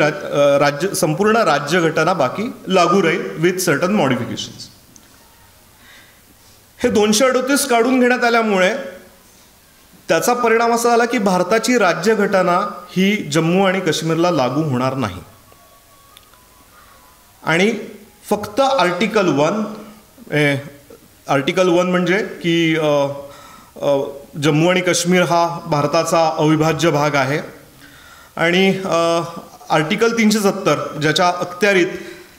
संपूर्ण राज्यघटना बाकी लागू राहील विथ सर्टन मॉडिफिकेशन्स. हे 238 काढून घेण्यात आल्यामुळे त्याचा परिणाम असा झाला की भारताची राज्यघटना ही जम्मू आणि काश्मीरला लागू होणार नाही, आणि फक्त आर्टिकल 1 म्हणजे की जम्मू आणि काश्मीर हा भारताचा अविभाज्य भाग आहे, आणि आर्टिकल 370 ज्याच्या अखत्यारीत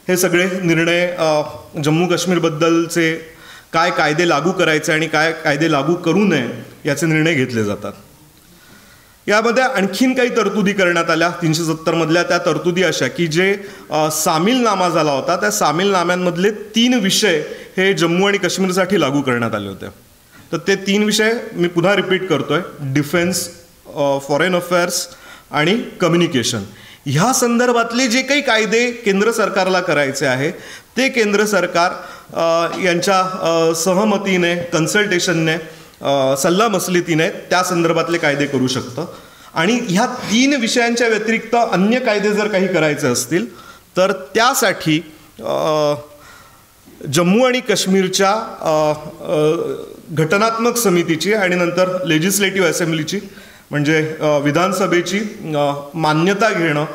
हे सगळे निर्णय जम्मू काश्मीरबद्दलचे काय कायदे लागू करायचे आणि काय कायदे लागू करू नये याचे निर्णय घेतले जातात. यामध्ये आणखीन काही तरतुदी करण्यात आल्या 370 मधल्या. त्या तरतुदी अशा की जे सामीलनामा झाला होता, त्या सामीलनाम्यांमधले 3 विषय हे जम्मू आणि काश्मीरसाठी लागू करण्यात आले होते. तर ते 3 विषय मी पुन्हा रिपीट करतोय: डिफेन्स, फॉरेन अफेअर्स आणि कम्युनिकेशन. ह्या संदर्भातले जे काही कायदे केंद्र सरकारला करायचे आहे ते केंद्र सरकार यांच्या सहमतीने, कन्सल्टेशनने, सल्लामसलतीने त्या संदर्भातले कायदे करू शकतं. आणि ह्या 3 विषयांच्या व्यतिरिक्त अन्य कायदे जर काही करायचे असतील तर त्यासाठी जम्मू आणि काश्मीरच्या घटनात्मक समितीची आणि नंतर लेजिस्लेटिव्ह असेंब्लीची म्हणजे विधानसभेची मान्यता घेणं,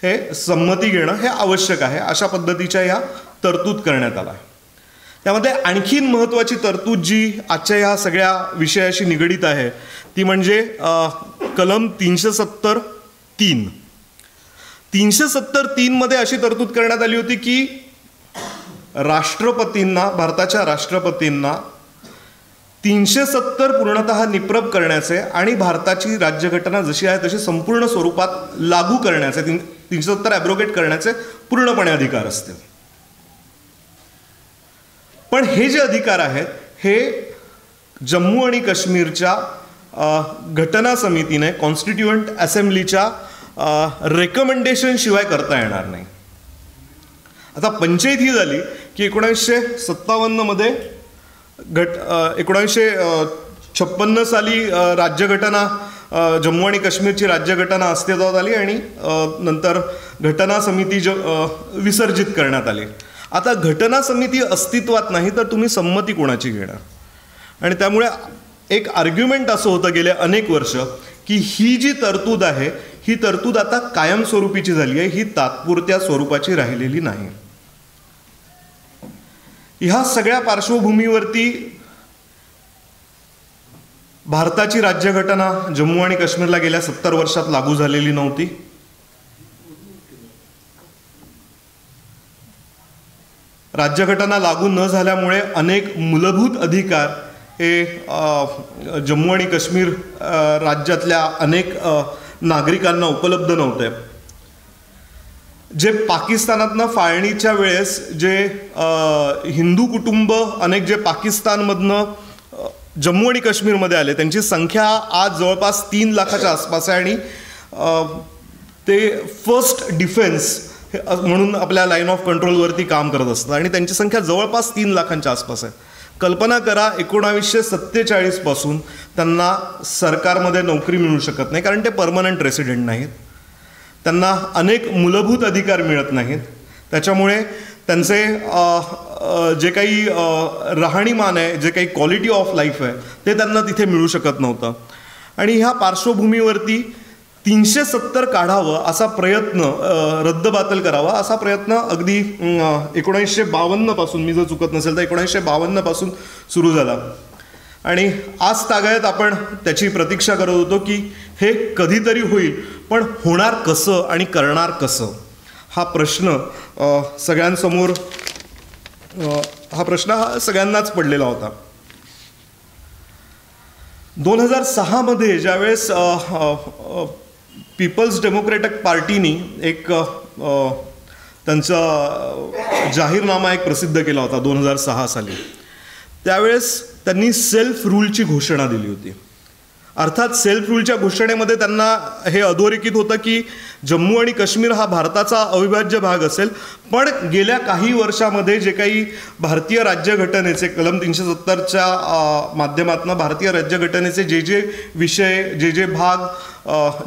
हे संमती घेणं हे आवश्यक आहे. अशा पद्धतीच्या या तरतूद करण्यात आला. त्यामध्ये आणखीन महत्त्वाची तरतूद जी आजच्या ह्या सगळ्या विषयाशी निगडीत आहे ती म्हणजे कलम 370(3). 370(3) मध्ये अशी तरतूद करण्यात आली होती की राष्ट्रपतींना, भारताच्या राष्ट्रपतींना 370 पूर्णतः निप्रब करण्याचे आणि भारताची राज्यघटना जशी आहे तशी संपूर्ण स्वरूपात लागू करण्याचे, 370 ॲब्रोगेट करण्याचे पूर्णपणे अधिकार असतील. पण हे जे अधिकार आहेत हे जम्मू आणि काश्मीरच्या घटना समितीने, कॉन्स्टिट्युएंट असेंब्लीच्या रेकमेंडेशन शिवाय करता येणार नाही. आता पंचायत ही झाली की 1957 मध्ये 1956 साली राज्यघटना, जम्मू आणि काश्मीरची राज्यघटना अस्तित्वात आली आणि नंतर घटना समिती विसर्जित करण्यात आली. आता घटना समिती अस्तित्वात नाही तर तुम्ही संमती कोणाची घेणार? आणि त्यामुळे एक आर्ग्युमेंट असं होतं गेले अनेक वर्ष की ही जी तरतूद आहे ही तरतूद आता कायमस्वरूपीची झाली आहे, ही तात्पुरत्या स्वरूपाची राहिलेली नाही. ह्या सगळ्या पार्श्वभूमीवरती भारताची राज्यघटना जम्मू आणि काश्मीरला गेल्या 70 वर्षात लागू झालेली नव्हती. राज्यघटना लागू न झाल्यामुळे अनेक मूलभूत अधिकार हे जम्मू आणि काश्मीर राज्यातल्या अनेक नागरिकांना उपलब्ध नव्हते. जे पाकिस्तानातनं फाळणीच्या वेळेस जे हिंदू कुटुंब अनेक जे पाकिस्तानमधनं जम्मू आणि काश्मीरमध्ये आले त्यांची संख्या आज जवळपास 3 लाखाच्या आसपास आहे. आणि ते फर्स्ट डिफेन्स म्हणून आपल्या लाईन ऑफ कंट्रोलवरती काम करत असतात आणि त्यांची संख्या जवळपास 3 लाखांच्या आसपास आहे. कल्पना करा 1947 पासून त्यांना सरकारमध्ये नोकरी मिळू शकत नाही, कारण ते परमनंट रेसिडेंट नाहीत. त्यांना अनेक मूलभूत अधिकार मिळत नाहीत. त्याच्यामुळे त्यांचे जे काही राहणीमान आहे, जे काही क्वालिटी ऑफ लाईफ आहे, ते त्यांना तिथे मिळू शकत नव्हतं. आणि ह्या पार्श्वभूमीवरती 370 काढावं असा प्रयत्न, रद्दबातल करावा असा प्रयत्न अगदी 1952 पासून, मी जर चुकत नसेल तर 1952 पासून सुरू झाला. आणि आज तागायत आपण त्याची प्रतीक्षा करत होतो की हे कधीतरी होईल, पण होणार कसं आणि करणार कसं हा प्रश्न सगळ्यांसमोर, हा प्रश्न सगळ्यांनाच पडलेला होता. 2006 ज्यावेळेस पीपल्स डेमोक्रेटिक पार्टीनी एक त्यांचा जाहीरनामा एक प्रसिद्ध केला होता 2006 साली. त्यावेळेस त्यांनी सेल्फ रूलची घोषणा दिली होती. अर्थात सेल्फ रूलच्या घोषणेमध्ये त्यांना हे अधोरेखित होतं की जम्मू आणि काश्मीर हा भारताचा अविभाज्य भाग असेल, पण गेल्या काही वर्षामध्ये जे काही भारतीय राज्यघटनेचे कलम 370च्या माध्यमातून भारतीय राज्यघटनेचे जे जे विषय, जे जे भाग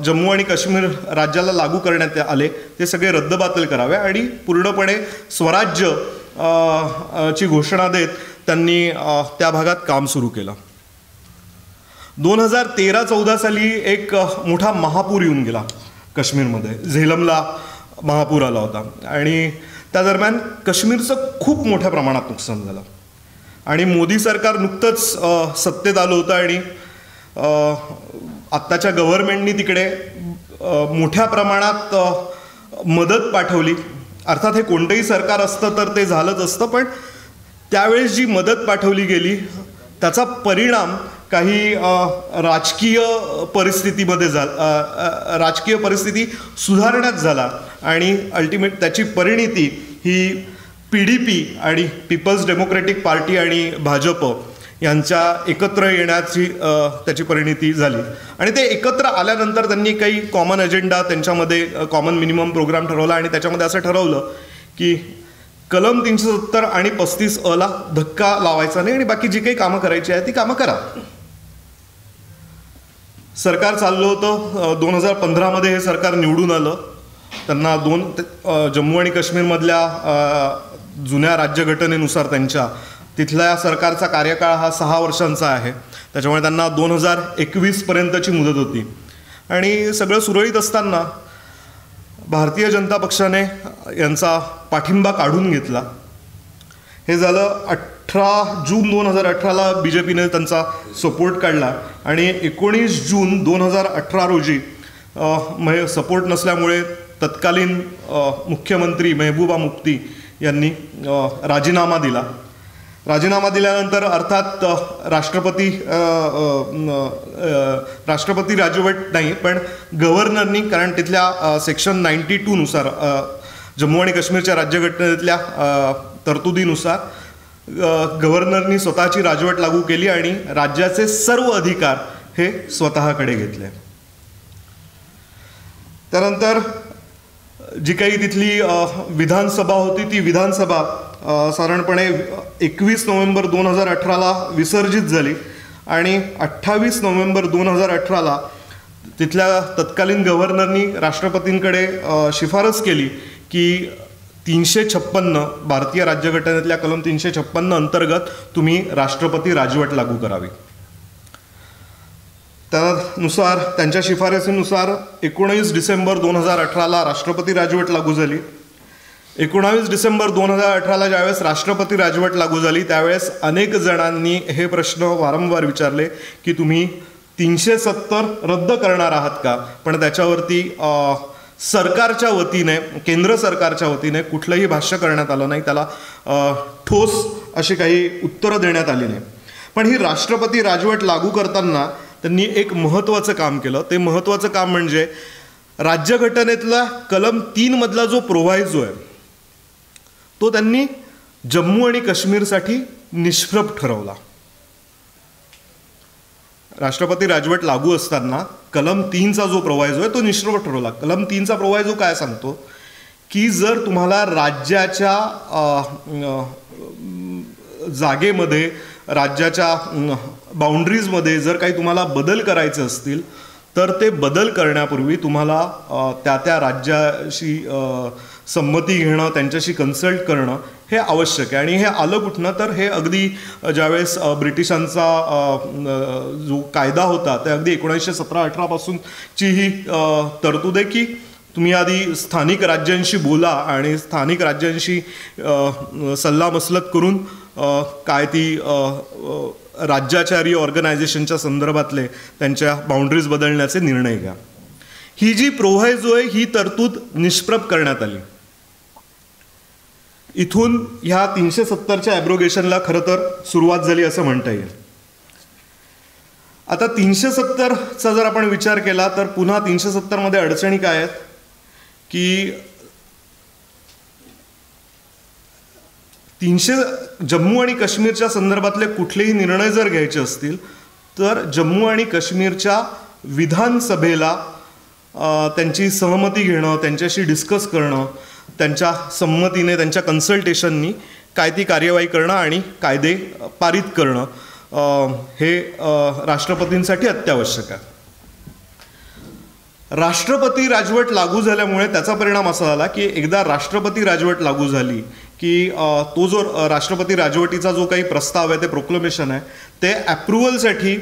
जम्मू आणि काश्मीर राज्याला लागू करण्यात आले ते सगळे रद्दबातल करावे आणि पूर्णपणे स्वराज्य ची घोषणा देत त्यांनी त्या भागात काम सुरू केलं. 2013-14 साली एक मोठा महापूर येऊन गेला काश्मीरमध्ये. झेलमला महापूर आला होता आणि त्या दरम्यान काश्मीरचं खूप मोठ्या प्रमाणात नुकसान झालं. आणि मोदी सरकार नुकतंच सत्तेत आलं होतं आणि आत्ताच्या गव्हर्नमेंटनी तिकडे मोठ्या प्रमाणात मदत पाठवली. अर्थात हे कोणतंही सरकार असतं तर ते झालंच असतं, पण त्यावेळेस जी मदत पाठवली गेली त्याचा परिणाम काही राजकीय परिस्थितीमध्ये राजकीय परिस्थिती सुधारण्यात झाला आणि अल्टिमेट त्याची परिणिती ही PDP आणि पीपल्स डेमोक्रेटिक पार्टी आणि भाजप यांच्या एकत्र येण्याची त्याची परिणिती झाली. आणि ते एकत्र आल्यानंतर त्यांनी काही कॉमन अजेंडा, त्यांच्यामध्ये कॉमन मिनिमम प्रोग्राम ठरवला आणि त्याच्यामध्ये असं ठरवलं की कलम 370 आणि 35A धक्का लावायचा नाही आणि बाकी जी काही कामं करायची आहे ती कामं करा. सरकार चाललं होतं. 2015 हे सरकार निवडून आलं. त्यांना जम्मू आणि काश्मीरमधल्या जुन्या राज्यघटनेनुसार त्यांच्या तिथल्या सरकारचा कार्यकाळ हा 6 वर्षांचा आहे. त्याच्यामुळे त्यांना 2021 पर्यंतची मुदत होती. आणि सगळं सुरळीत असताना भारतीय जनता पक्षाने यांचा पाठिंबा काढून घेतला. हे झालं 18 जून 2018ला BJPने त्यांचा सपोर्ट काढला आणि 19 जून 2018 रोजी सपोर्ट नसल्यामुळे तत्कालीन मुख्यमंत्री महबूबा मुफ्ती यांनी राजीनामा दिला. राजीनामा दिल्यानंतर अर्थात राष्ट्रपती राजवट नाही, पण गव्हर्नरनी, कारण तिथल्या सेक्शन 92 नुसार जम्मू आणि काश्मीरच्या राज्यघटनेतल्या तरतुदीनुसार गव्हर्नरनी स्वतःची राजवट लागू केली आणि राज्याचे सर्व अधिकार हे स्वतःकडे घेतले. त्यानंतर जी काही तिथली विधानसभा होती ती विधानसभा साधारणपणे 21 नोव्हेंबर 2018ला विसर्जित झाली आणि 28 नोव्हेंबर 2018ला तिथल्या तत्कालीन गव्हर्नरनी राष्ट्रपतींकडे शिफारस केली की 356 भारतीय राज्यघटनेतल्या कलम 356 अंतर्गत तुम्ही राष्ट्रपती राजवट लागू करावी. त्यानुसार त्यांच्या शिफारसीनुसार 19 डिसेंबर 2018ला राष्ट्रपती राजवट लागू झाली. 19 डिसेंबर 2018ला ज्यावेळेस राष्ट्रपती राजवट लागू झाली त्यावेळेस अनेक जणांनी हे प्रश्न वारंवार विचारले की तुम्ही 370 रद्द करणार आहात का, पण त्याच्यावरती सरकारच्या वतीने, केंद्र सरकारच्या वतीने कुठलंही भाष्य करण्यात आलं नाही. त्याला ठोस अशी काही उत्तरं देण्यात आली नाही. पण ही राष्ट्रपती राजवट लागू करताना त्यांनी एक महत्त्वाचं काम केलं. ते महत्त्वाचं काम म्हणजे राज्यघटनेतला कलम 3 मधला जो प्रोव्हायजो आहे तो त्यांनी जम्मू आणि काश्मीरसाठी निष्प्रभ ठरवला. राष्ट्रपती राजवट लागू असताना कलम 3चा जो प्रोव्हायजो आहे तो निष्प्रभ ठरवला. कलम 3चा प्रोव्हायजो काय सांगतो की जर तुम्हाला राज्याच्या जागेमध्ये, राज्याच्या बाउंड्रीजमध्ये जर काही तुम्हाला बदल करायचे असतील तर ते बदल करण्यापूर्वी तुम्हाला त्या राज्याशी संमती घेणं, त्यांच्याशी कन्सल्ट करणं हे आवश्यक आहे. आणि हे आलं कुठनं तर हे अगदी ज्यावेळेस ब्रिटिशांचा जो कायदा होता ते अगदी 1917-18 पासूनची ही तरतूद आहे की तुम्ही आधी स्थानिक राज्यांशी बोला आणि स्थानिक राज्यांशी सल्लामसलत करून काय ती राज्याच्या रिऑर्गनायझेशनच्या संदर्भातले त्यांच्या बाउंड्रीज बदलण्याचे निर्णय घ्या. ही जी प्रोव्हायजो आहे ही तरतूद निष्प्रभ करण्यात आली. इथून ह्या 370च्या ॲब्रोगेशनला खरं तर सुरुवात झाली असं म्हणता येईल. आता 370चा जर आपण विचार केला तर पुन्हा 370मध्ये अडचणी काय आहेत की जम्मू आणि काश्मीरच्या संदर्भातले कुठलेही निर्णय जर घ्यायचे असतील तर जम्मू आणि काश्मीरच्या विधानसभेला त्यांची सहमती घेणं, त्यांच्याशी डिस्कस करणं, त्यांच्या संमतीने, त्यांच्या कन्सल्टेशननी काय ती कार्यवाही करणं आणि कायदे पारित करणं हे राष्ट्रपतींसाठी अत्यावश्यक आहे. राष्ट्रपती राजवट लागू झाल्यामुळे त्याचा परिणाम असा झाला की एकदा राष्ट्रपती राजवट लागू झाली की तो जो राष्ट्रपती राजवटीचा जो काही प्रस्ताव आहे, ते प्रोक्लेमेशन आहे, ते ॲप्रुव्हलसाठी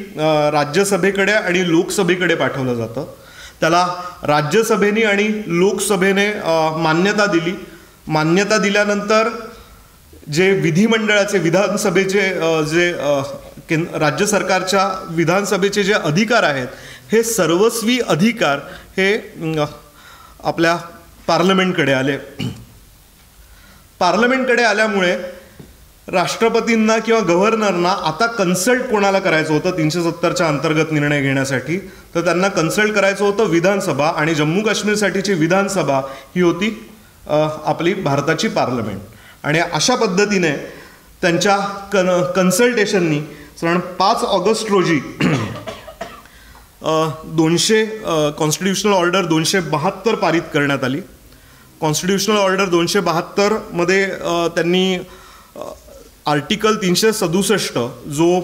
राज्यसभेकडे आणि लोकसभेकडे पाठवलं जातं. त्याला राज्यसभेने आणि लोकसभेने मान्यता दिली. मान्यता दिल्यानंतर जे विधिमंडळाचे, विधानसभेचे जे राज्य सरकारच्या विधानसभेचे जे अधिकार आहेत हे सर्वस्वी अधिकार हे आपल्या पार्लमेंटकडे आले. पार्लमेंटकडे आल्यामुळे राष्ट्रपतींना किंवा गव्हर्नरना आता कन्सल्ट कोणाला करायचं होतं 370च्या अंतर्गत निर्णय घेण्यासाठी, तर त्यांना कन्सल्ट करायचं होतं विधानसभा. आणि जम्मू काश्मीरसाठीची विधानसभा ही होती आपली भारताची पार्लमेंट. आणि अशा पद्धतीने त्यांच्या कन्सल्टेशननी साधारण 5 ऑगस्ट रोजी 200 कॉन्स्टिट्युशनल ऑर्डर 272 पारित करण्यात आली. कॉन्स्टिट्युशनल ऑर्डर 272 मध्ये त्यांनी आर्टिकल 367 जो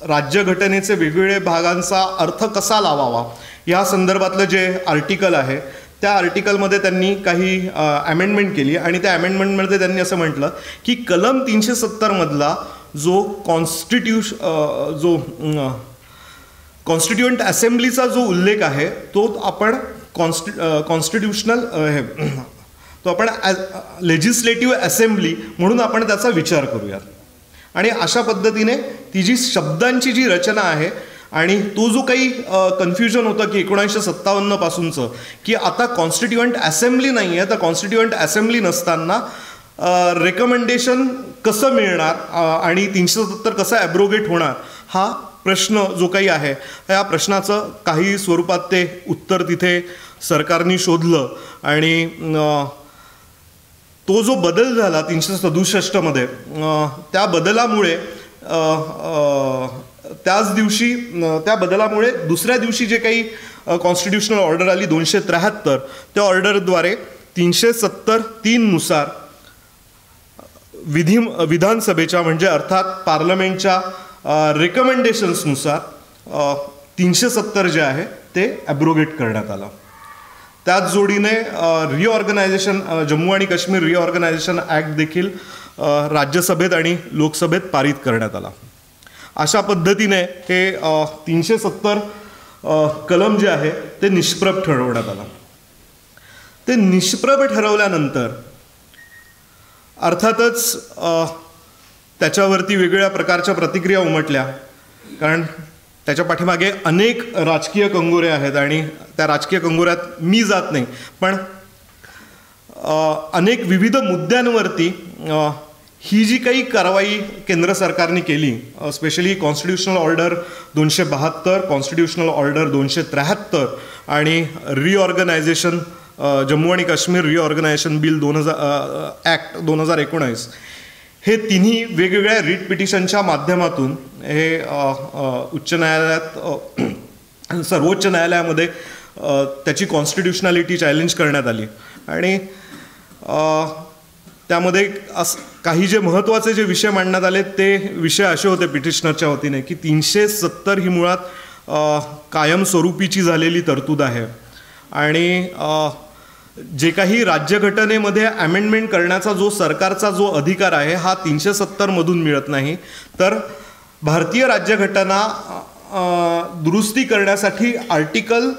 राज्यघटनेचे वेगवेगळे भागांचा अर्थ कसा लावावा या संदर्भातलं जे आर्टिकल आहे त्या आर्टिकलमध्ये त्यांनी काही अमेंडमेंट केली. आणि त्या अमेंडमेंटमध्ये त्यांनी असं म्हटलं की कलम 370 मधला जो कॉन्स्टिट्युएंट असेंब्लीचा जो उल्लेख आहे तो आपण तो आपण लेजिस्लेटिव्ह असेंब्ली म्हणून आपण त्याचा विचार करूयात. आणि अशा पद्धतीने ती जी शब्दांची जी रचना आहे आणि तो जो काही कन्फ्युजन होतं की 1957 पासूनचं की आता कॉन्स्टिट्युएंट असेंब्ली नाही आहे, तर कॉन्स्टिट्युएंट असेंब्ली नसताना रेकमेंडेशन कसं मिळणार आणि 370 कसं ॲब्रोगेट होणार हा प्रश्न जो काही आहे या प्रश्नाचं काही स्वरूपात ते उत्तर तिथे सरकारने शोधलं. आणि तो जो बदल झाला 367 मध्ये त्या बदलामुळे त्याच दिवशी त्या बदलामुळे दुसऱ्या दिवशी जे काही कॉन्स्टिट्युशनल ऑर्डर आली 273 त्या ऑर्डरद्वारे 370(3) नुसार विधानसभेच्या म्हणजे अर्थात पार्लमेंटच्या रेकमेंडेशन्सनुसार 370 जे आहे ते ॲब्रोगेट करण्यात आलं. त्याच जोडीने रिऑर्गनायझेशन जम्मू आणि काश्मीर रिऑर्गनायझेशन ॲक्ट देखील राज्यसभेत आणि लोकसभेत पारित करण्यात आला. अशा पद्धतीने हे 370 कलम जे आहे ते निष्प्रभ ठरवण्यात आला. ते निष्प्रभ ठरवल्यानंतर अर्थातच त्याच्यावरती वेगवेगळ्या प्रकारच्या प्रतिक्रिया उमटल्या, कारण त्याच्या पाठीमागे अनेक राजकीय कंगोरे आहेत आणि त्या राजकीय कंगोऱ्यात मी जात नाही, पण अनेक विविध मुद्द्यांवरती ही जी काही कारवाई केंद्र सरकारने केली, specially constitutional order 272, constitutional order 273 आणि रिऑर्गनायझेशन जम्मू आणि काश्मीर रिऑर्गनायझेशन बिल 2019 हे तिन्ही वेगवेगळ्या रिट पिटिशनच्या माध्यमातून हे उच्च न्यायालयात सर्वोच्च न्यायालयामध्ये त्याची कॉन्स्टिट्युशनॅलिटी चॅलेंज करण्यात आली. आणि त्यामध्ये काही जे महत्त्वाचे जे विषय मांडण्यात आले ते विषय असे होते पिटिशनरच्या वतीने की 370 ही मुळात कायमस्वरूपीची झालेली तरतूद आहे आणि जे काही राज्यघटनेमध्ये अमेंडमेंट करण्याचा जो सरकारचा जो अधिकार आहे हा 370मधून मिळत नाही, तर भारतीय राज्यघटना दुरुस्ती करण्यासाठी आर्टिकल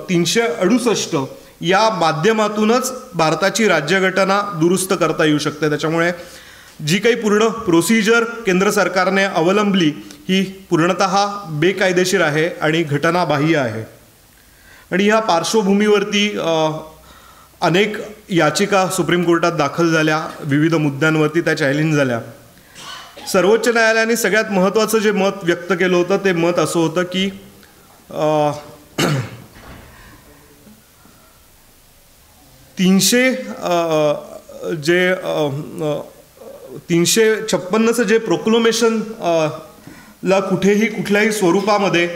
368 या माध्यमातूनच भारताची राज्यघटना दुरुस्त करता येऊ शकते. त्याच्यामुळे जी काही पूर्ण प्रोसिजर केंद्र सरकारने अवलंबली ही पूर्णतः बेकायदेशीर आहे आणि घटनाबाह्य आहे. आणि ह्या पार्श्वभूमीवरती अनेक याचिका सुप्रीम कोर्टात दाखल झाल्या, विविध मुद्द्यांवरती त्या चॅलेंज झाल्या. सर्वोच्च न्यायालयाने सगळ्यात महत्त्वाचं जे मत व्यक्त केलं होतं ते मत असं होतं की 356चं जे प्रोक्लोमेशन ला कुठल्याही स्वरूपामध्ये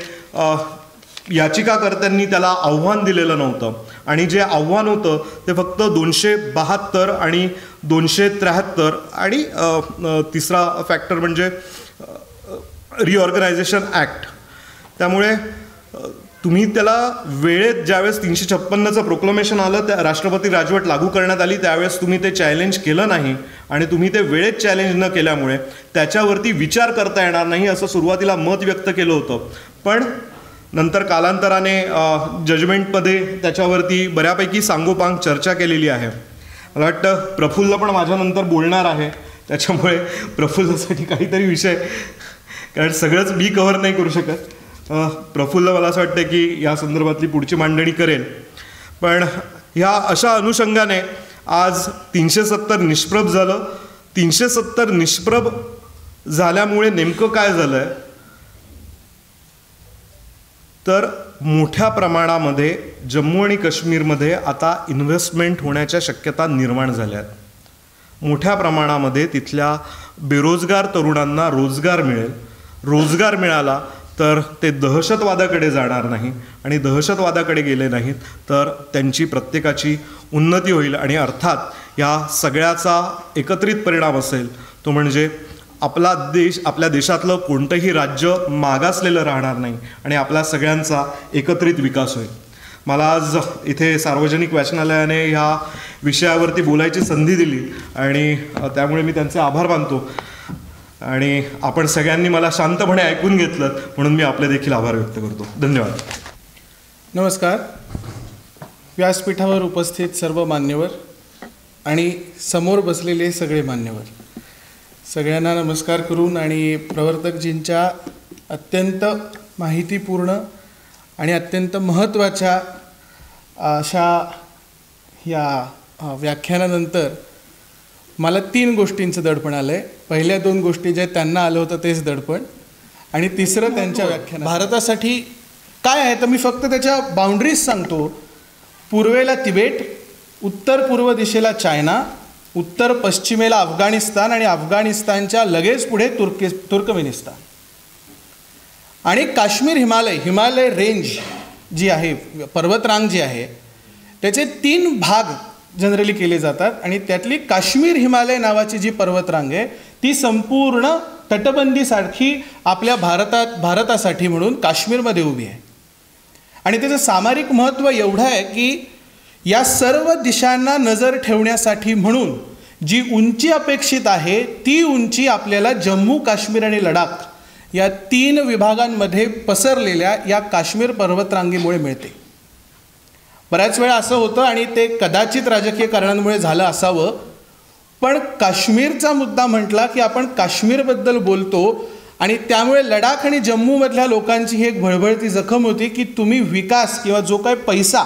याचिकाकर्त्यांनी त्याला आव्हान दिलेलं नव्हतं आणि जे आव्हान होतं ते फक्त 272 आणि 273 आणि तिसरा फॅक्टर म्हणजे रिऑर्गनायझेशन ॲक्ट. त्यामुळे तुम्ही त्याला वेळेत ज्यावेळेस 356चं प्रोक्लेमेशन आलं त्या राष्ट्रपती राजवट लागू करण्यात आली त्यावेळेस तुम्ही ते चॅलेंज केलं नाही आणि तुम्ही ते वेळेत चॅलेंज न केल्यामुळे त्याच्यावरती विचार करता येणार नाही असं सुरुवातीला मत व्यक्त केलं होतं. पण नंतर कालांतराने जजमेंटमध्ये त्याच्यावरती बऱ्यापैकी सांगोपांग चर्चा केलेली आहे. मला वाटतं प्रफुल्ल पण माझ्यानंतर बोलणार आहे, त्याच्यामुळे प्रफुल्लसाठी काहीतरी विषय, कारण सगळंच मी कव्हर नाही करू शकत. प्रफुल्ल मला असं वाटतं की या संदर्भातली पुढची मांडणी करेल. पण ह्या अशा अनुषंगाने आज 370 निष्प्रभ झालं. 370 निष्प्रभ झाल्यामुळे नेमकं काय झालं आहे तर मोठ्या प्रमाणामध्ये जम्मू आणि काश्मीरमध्ये आता इन्व्हेस्टमेंट होण्याच्या शक्यता निर्माण झाल्या आहेत. मोठ्या प्रमाणामध्ये तिथल्या बेरोजगार तरुणांना रोजगार मिळेल. रोजगार मिळाला तर ते दहशतवादाकडे जाणार नाही आणि दहशतवादाकडे गेले नाहीत तर त्यांची प्रत्येकाची उन्नती होईल. आणि अर्थात या सगळ्याचा एकत्रित परिणाम असेल तो म्हणजे आपल्या देशातलं कोणतंही राज्य मागासलेलं राहणार नाही आणि आपल्या सगळ्यांचा एकत्रित विकास होईल. मला आज इथे सार्वजनिक वाचनालयाने ह्या विषयावरती बोलायची संधी दिली आणि त्यामुळे मी त्यांचे आभार मानतो आणि आपण सगळ्यांनी मला शांतपणे ऐकून घेतलं म्हणून मी आपले देखील आभार व्यक्त करतो. धन्यवाद. नमस्कार. व्यासपीठावर उपस्थित सर्व मान्यवर आणि समोर बसलेले सगळे मान्यवर, सगळ्यांना नमस्कार करून आणि प्रवर्तकजींच्या अत्यंत माहितीपूर्ण आणि अत्यंत महत्त्वाच्या अशा या व्याख्यानानंतर मला 3 गोष्टींचं दडपण आलं आहे. पहिल्या 2 गोष्टी जे त्यांना आलं होतं तेच दडपण आणि तिसरं त्यांच्या व्याख्यानात भारतासाठी काय आहे तर मी फक्त त्याच्या बाउंड्रीज सांगतो. पूर्वेला तिबेट, उत्तर पूर्व दिशेला चायना, उत्तर पश्चिमेला अफगाणिस्तान आणि अफगाणिस्तानच्या लगेच पुढे तुर्कमेनिस्तान आणि काश्मीर हिमालय रेंज जी आहे, पर्वतरांग जी आहे त्याचे 3 भाग जनरली केले जातात आणि त्यातली काश्मीर हिमालय नावाची जी पर्वतरांग आहे ती संपूर्ण तटबंदीसारखी आपल्या भारतासाठी म्हणून काश्मीरमध्ये उभी आहे. आणि त्याचं सामरिक महत्त्व एवढं आहे की या सर्व दिशांना नजर ठेवण्यासाठी म्हणून जी उंची अपेक्षित आहे ती उंची आपल्याला जम्मू काश्मीर आणि लडाख या 3 विभागांमध्ये पसरलेल्या या काश्मीर पर्वतरांगेमुळे मिळते. बऱ्याच वेळा असं होतं आणि ते कदाचित राजकीय कारणांमुळे झालं असावं, पण काश्मीरचा मुद्दा म्हटला की आपण काश्मीरबद्दल बोलतो आणि त्यामुळे लडाख आणि जम्मूमधल्या लोकांची ही एक भळभळती जखम होती की तुम्ही विकास किंवा जो काही पैसा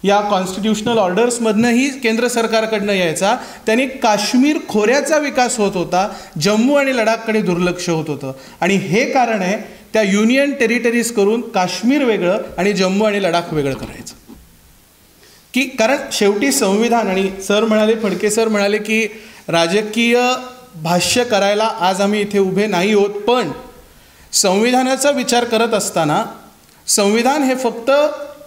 या कॉन्स्टिट्युशनल ऑर्डर्समधनंही केंद्र सरकारकडनं यायचा. त्यांनी काश्मीर खोऱ्याचा विकास होत होता, जम्मू आणि लडाखकडे दुर्लक्ष होत होतं. आणि हे कारण आहे त्या युनियन टेरिटरीज करून काश्मीर वेगळं आणि जम्मू आणि लडाख वेगळं करायचं. की कारण शेवटी संविधान, आणि सर म्हणाले, फडके सर म्हणाले की राजकीय भाष्य करायला आज आम्ही इथे उभे नाही होत, पण संविधानाचा विचार करत असताना संविधान हे फक्त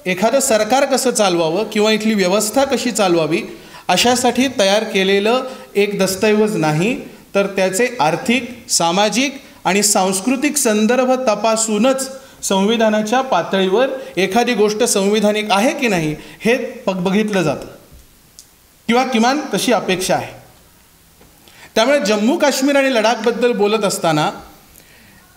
एखादं सरकार कसं चालवावं किंवा इथली व्यवस्था कशी चालवावी अशासाठी तयार केलेलं एक दस्तऐवज नाही, तर त्याचे आर्थिक, सामाजिक आणि सांस्कृतिक संदर्भ तपासूनच संविधानाच्या पातळीवर एखादी गोष्ट संविधानिक आहे की नाही हे बघितलं जातं, किंवा किमान तशी अपेक्षा आहे. त्यामुळे जम्मू काश्मीर आणि लडाखबद्दल बोलत असताना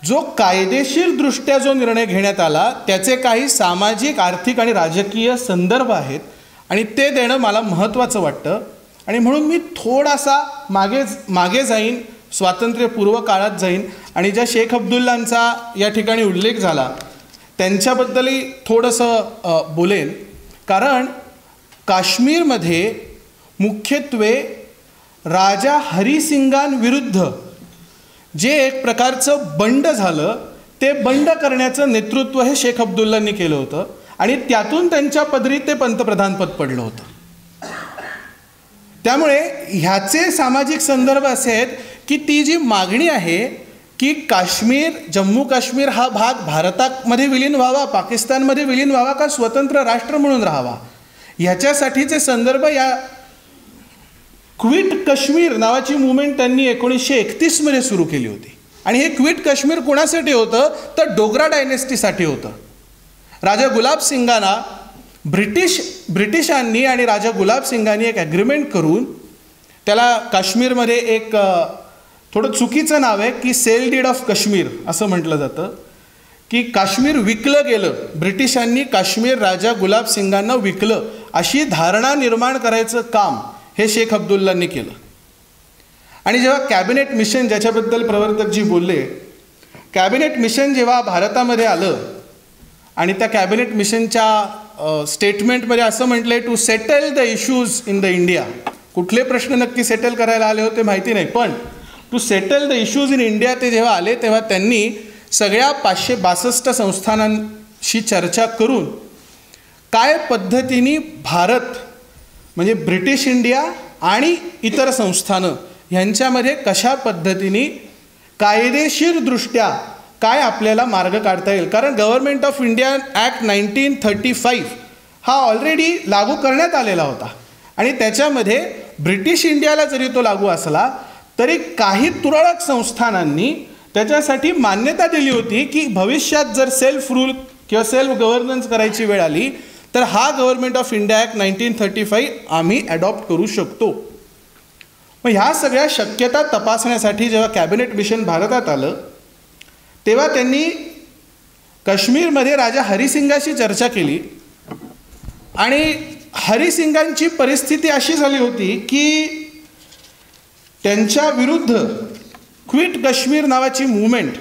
जो कायदेशीरदृष्ट्या जो निर्णय घेण्यात आला त्याचे काही सामाजिक, आर्थिक आणि राजकीय संदर्भ आहेत आणि ते देणं मला महत्त्वाचं वाटतं. आणि म्हणून मी थोडासा मागे जाईन, स्वातंत्र्यपूर्व काळात जाईन आणि ज्या शेख अब्दुल्लांचा या ठिकाणी उल्लेख झाला त्यांच्याबद्दलही थोडंसं बोलेन. कारण काश्मीरमध्ये मुख्यत्वे राजा हरिसिंगांविरुद्ध जे एक प्रकारचं बंड झालं ते बंड करण्याचं नेतृत्व हे शेख अब्दुल्लांनी केलं होतं आणि त्यातून त्यांच्या पदरी ते पंतप्रधानपद पडलं होतं. त्यामुळे ह्याचे सामाजिक संदर्भ असे आहेत की ती जी मागणी आहे की काश्मीर, जम्मू काश्मीर हा भाग भारतामध्ये विलीन व्हावा, पाकिस्तानमध्ये विलीन व्हावा का स्वतंत्र राष्ट्र म्हणून राहावा, ह्याच्यासाठीचे संदर्भ या क्विट काश्मीर नावाची मुवमेंट त्यांनी 1931मध्ये सुरू केली होती. आणि हे क्विट काश्मीर कोणासाठी होतं तर डोगरा डायनेस्टीसाठी होतं. राजा गुलाब सिंगांना ब्रिटिशांनी आणि राजा गुलाब सिंगांनी एक ॲग्रीमेंट करून त्याला काश्मीरमध्ये एक थोडं चुकीचं नाव आहे की सेल डीड ऑफ काश्मीर असं म्हटलं जातं, की काश्मीर विकलं गेलं, ब्रिटिशांनी काश्मीर राजा गुलाब सिंगांना विकलं अशी धारणा निर्माण करायचं काम हे शेख अब्दुल्लांनी केलं. आणि जेव्हा कॅबिनेट मिशन, ज्याच्याबद्दल प्रवर्तकजी बोलले, कॅबिनेट मिशन जेव्हा भारतामध्ये आलं आणि त्या कॅबिनेट मिशनच्या स्टेटमेंटमध्ये असं म्हटलं आहे to settle the issues in the India. कुठले प्रश्न नक्की सेटल करायला आले होते माहिती नाही, पण to settle the issues in India ते जेव्हा आले तेव्हा त्यांनी सगळ्या 562 संस्थानांशी चर्चा करून काय पद्धतीने भारत म्हणजे ब्रिटिश इंडिया आणि इतर संस्थानं ह्यांच्यामध्ये कशा पद्धतीने कायदेशीरदृष्ट्या काय आपल्याला मार्ग काढता येईल. कारण गव्हर्नमेंट ऑफ इंडिया ॲक्ट 1935 हा ऑलरेडी लागू करण्यात आलेला होता आणि त्याच्यामध्ये ब्रिटिश इंडियाला जरी तो लागू असला तरी काही तुरळक संस्थानांनी त्याच्यासाठी मान्यता दिली होती की भविष्यात जर सेल्फ रूल किंवा सेल्फ गव्हर्नन्स करायची वेळ आली तर हा गव्हर्नमेंट ऑफ इंडिया ॲक्ट 1935 आम्ही ॲडॉप्ट करू शकतो. मग ह्या सगळ्या शक्यता तपासण्यासाठी जेव्हा कॅबिनेट मिशन भारतात आलं तेव्हा त्यांनी काश्मीरमध्ये राजा हरिसिंगाशी चर्चा केली आणि हरिसिंगांची परिस्थिती अशी झाली होती की त्यांच्या विरुद्ध क्विट काश्मीर नावाची मूवमेंट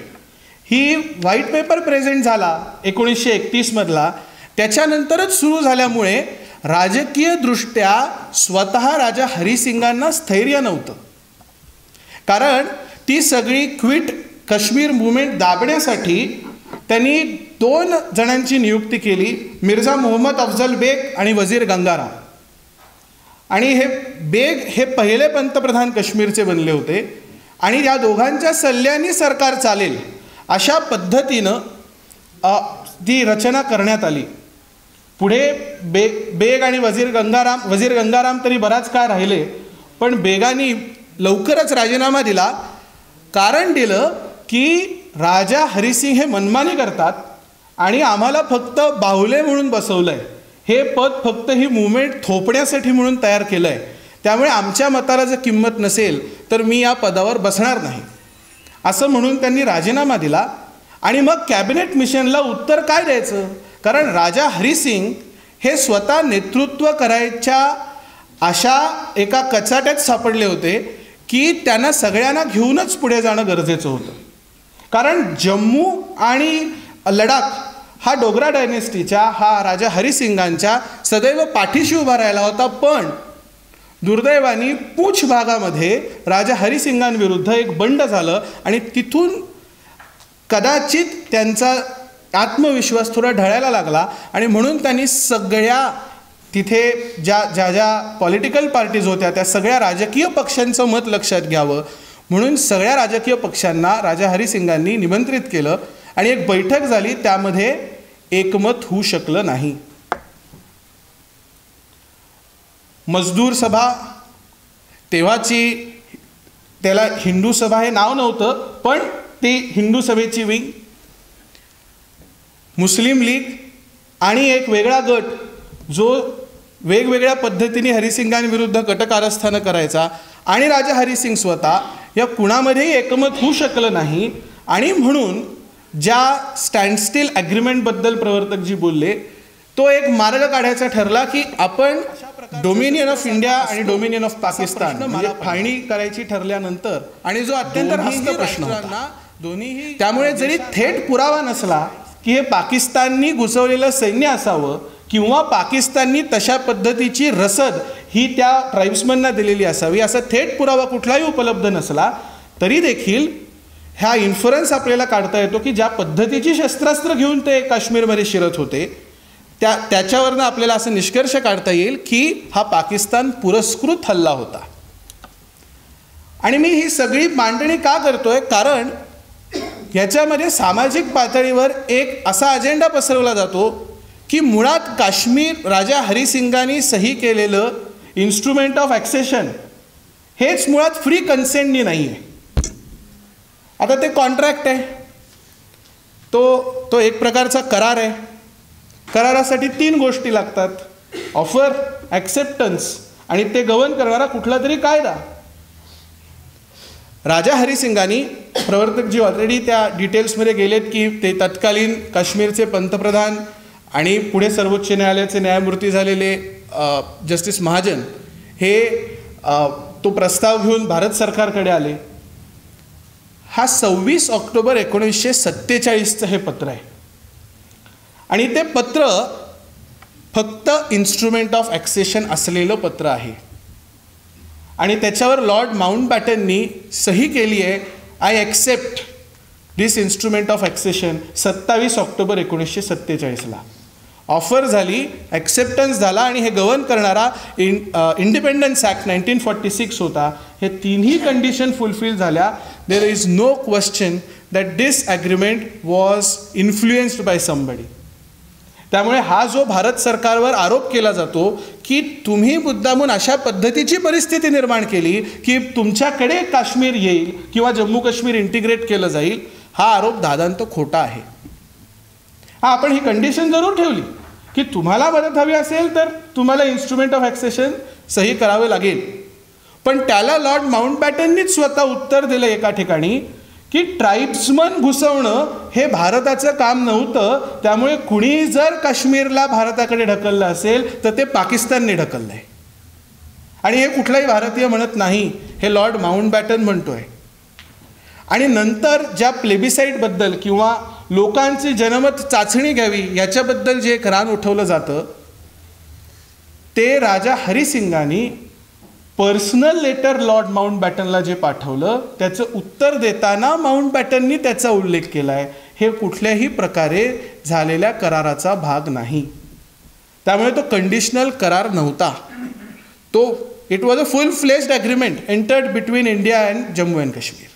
ही व्हाईट पेपर प्रेझेंट झाला 1931मधला, त्याच्यानंतरच सुरू झाल्यामुळे राजकीयदृष्ट्या स्वतः राजा हरिसिंगांना स्थैर्य नव्हतं. कारण ती सगळी क्विट काश्मीर मूवमेंट दाबण्यासाठी त्यांनी 2 जणांची नियुक्ती केली, मिर्झा मोहम्मद अफजल बेग आणि वजीर गंगाराम. आणि हे बेग हे पहिले पंतप्रधान काश्मीरचे बनले होते आणि या दोघांच्या सल्ल्याने सरकार चालेल अशा पद्धतीनं ती रचना करण्यात आली. पुढे बेग आणि वजीर गंगाराम तरी बराच काळ राहिले, पण बेगांनी लवकरच राजीनामा दिला. कारण दिलं की राजा हरिसिंग हे मनमानी करतात आणि आम्हाला फक्त बाहुले म्हणून बसवलं आहे, हे पद फक्त ही मूवमेंट थोपण्यासाठी म्हणून तयार केलं आहे, त्यामुळे आमच्या मताला जर किंमत नसेल तर मी या पदावर बसणार नाही असं म्हणून त्यांनी राजीनामा दिला. आणि मग कॅबिनेट मिशनला उत्तर काय द्यायचं, कारण राजा हरिसिंग हे स्वतः नेतृत्व करायच्या अशा एका कचाट्यात सापडले होते की त्यांना सगळ्यांना घेऊनच पुढे जाणं गरजेचं होतं. कारण जम्मू आणि लडाख हा डोगरा डायनेस्टीच्या, हा राजा हरिसिंगांच्या सदैव पाठीशी उभा राहिला होता. पण दुर्दैवाने पूछ भागामध्ये राजा हरिसिंगांविरुद्ध एक बंड झालं आणि तिथून कदाचित त्यांचा आत्मविश्वास थोडा ढळायला लागला आणि म्हणून त्यांनी सगळ्या तिथे ज्या पॉलिटिकल पार्टीज होत्या त्या सगळ्या राजकीय पक्षांचं मत लक्षात घ्यावं म्हणून सगळ्या राजकीय पक्षांना राजा हरिसिंगांनी निमंत्रित केलं आणि एक बैठक झाली. त्यामध्ये एकमत होऊ शकलं नाही. मजदूर सभा तेव्हाची, त्याला हिंदू सभा हे नाव नव्हतं, पण ती हिंदू सभेची विंग, मुस्लिम लीग आणि एक वेगळा गट जो वेगवेगळ्या पद्धतीने हरिसिंगांविरुद्ध कटकारस्थानं करायचा आणि राजा हरिसिंग स्वतः या कुणामध्येही एकमत होऊ शकलं नाही. आणि म्हणून ज्या स्टँडस्टिल ॲग्रीमेंटबद्दल प्रवर्तकजी बोलले तो एक मार्ग काढायचा ठरला की आपण डोमिनियन ऑफ इंडिया आणि डोमिनियन ऑफ पाकिस्तान म्हणजे फाळणी करायची ठरल्यानंतर, आणि जो अत्यंत रास्त प्रश्न होता दोन्हीही, त्यामुळे जरी थेट पुरावा नसला की हे पाकिस्ताननी घुसवलेलं सैन्य असावं किंवा पाकिस्ताननी तशा पद्धतीची रसद ही त्या ट्राईब्समनना दिलेली असावी असा थेट पुरावा कुठलाही उपलब्ध नसला तरी देखील ह्या इन्फरन्स आपल्याला काढता येतो की ज्या पद्धतीची शस्त्रास्त्र घेऊन ते काश्मीरमध्ये शिरत होते त्याच्यावरनं आपल्याला असं निष्कर्ष काढता येईल की हा पाकिस्तान पुरस्कृत हल्ला होता. आणि मी ही सगळी मांडणी का करतोय, कारण याच्यामध्ये सामाजिक पातळीवर एक असा अजेंडा पसरवला जातो की मुळात काश्मीर राजा हरिसिंगांनी सही केलेलं इन्स्ट्रुमेंट ऑफ ॲक्सेशन हेच मुळात फ्री कन्सेंटनी नाही आहे. आता ते कॉन्ट्रॅक्ट आहे, तो एक प्रकारचा करार आहे. करारासाठी 3 गोष्टी लागतात: ऑफर, ॲक्सेप्टन्स आणि ते गव्हर्न करणारा कुठला तरी कायदा. राजा हरिसिंगांनी, प्रवर्तकजी ऑलरेडी त्या डिटेल्समध्ये गेलेत की ते तत्कालीन काश्मीरचे पंतप्रधान आणि पुढे सर्वोच्च न्यायालयाचे न्यायमूर्ती झालेले जस्टिस महाजन हे तो प्रस्ताव घेऊन भारत सरकारकडे आले. हा 26 ऑक्टोबर 1947चं हे पत्र आहे आणि ते पत्र फक्त इन्स्ट्रुमेंट ऑफ ॲक्सेशन असलेलं पत्र आहे आणि त्याच्यावर लॉर्ड माउंटबॅटननी सही केली आहे, I accept this instrument of accession 27 October 1947ला. ऑफर झाली, ॲक्सेप्टन्स झाला आणि हे गव्हर्न करणारा इंडिपेंडन्स ॲक्ट 1946 होता. हे 3ही कंडिशन फुलफिल झाल्या. There is no question that this agreement was influenced by somebody. त्यामुळे हा जो भारत सरकारवर आरोप केला जातो की तुम्ही मुद्दामून अशा पद्धतीची परिस्थिती निर्माण केली की तुमच्याकडे काश्मीर येईल किंवा जम्मू काश्मीर इंटिग्रेट केलं जाईल, हा आरोप दादांत खोटा आहे. हा आपण ही कंडिशन जरूर ठेवली की तुम्हाला मदत हवी असेल तर तुम्हाला इन्स्ट्रुमेंट ऑफ ॲक्सेशन सही करावे लागेल, पण त्याला लॉर्ड माउंटबॅटननीच स्वतः उत्तर दिलं एका ठिकाणी की ट्राईब्समन घुसवणं हे भारताचं काम नव्हतं, त्यामुळे कुणी जर काश्मीरला भारताकडे ढकललं असेल तर ते पाकिस्तानने ढकललं आहे. आणि हे कुठलाही भारतीय म्हणत नाही, हे लॉर्ड माउंटबॅटन म्हणतोय. आणि नंतर ज्या प्लेबिसाईटबद्दल किंवा लोकांची जनमत चाचणी घ्यावी याच्याबद्दल जे एक रान उठवलं जातं ते राजा हरिसिंगांनी पर्सनल लेटर लॉर्ड माउंटबॅटनला जे पाठवलं त्याचं उत्तर देताना माउंटबॅटननी त्याचा उल्लेख केला आहे. हे कुठल्याही प्रकारे झालेल्या कराराचा भाग नाही. त्यामुळे तो कंडिशनल करार नव्हता. तो it was a full fledged agreement entered between India and Jammu and Kashmir.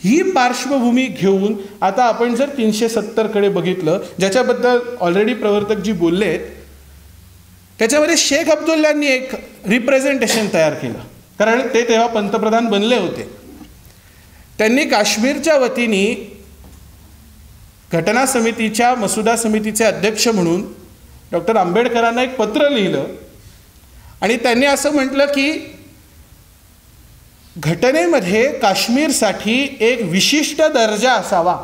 ही पार्श्वभूमी घेऊन आता आपण जर 370कडे बघितलं, ज्याच्याबद्दल ऑलरेडी प्रवर्तकजी बोलले आहेत, त्याच्यामध्ये शेख अब्दुल्लांनी एक रिप्रेझेंटेशन तयार केलं, कारण ते तेव्हा पंतप्रधान बनले होते. त्यांनी काश्मीरच्या वतीने घटना समितीच्या मसुदा समितीचे अध्यक्ष म्हणून डॉक्टर आंबेडकरांना एक पत्र लिहिलं आणि त्यांनी असं म्हटलं की घटनेमध्ये काश्मीरसाठी एक विशिष्ट दर्जा असावा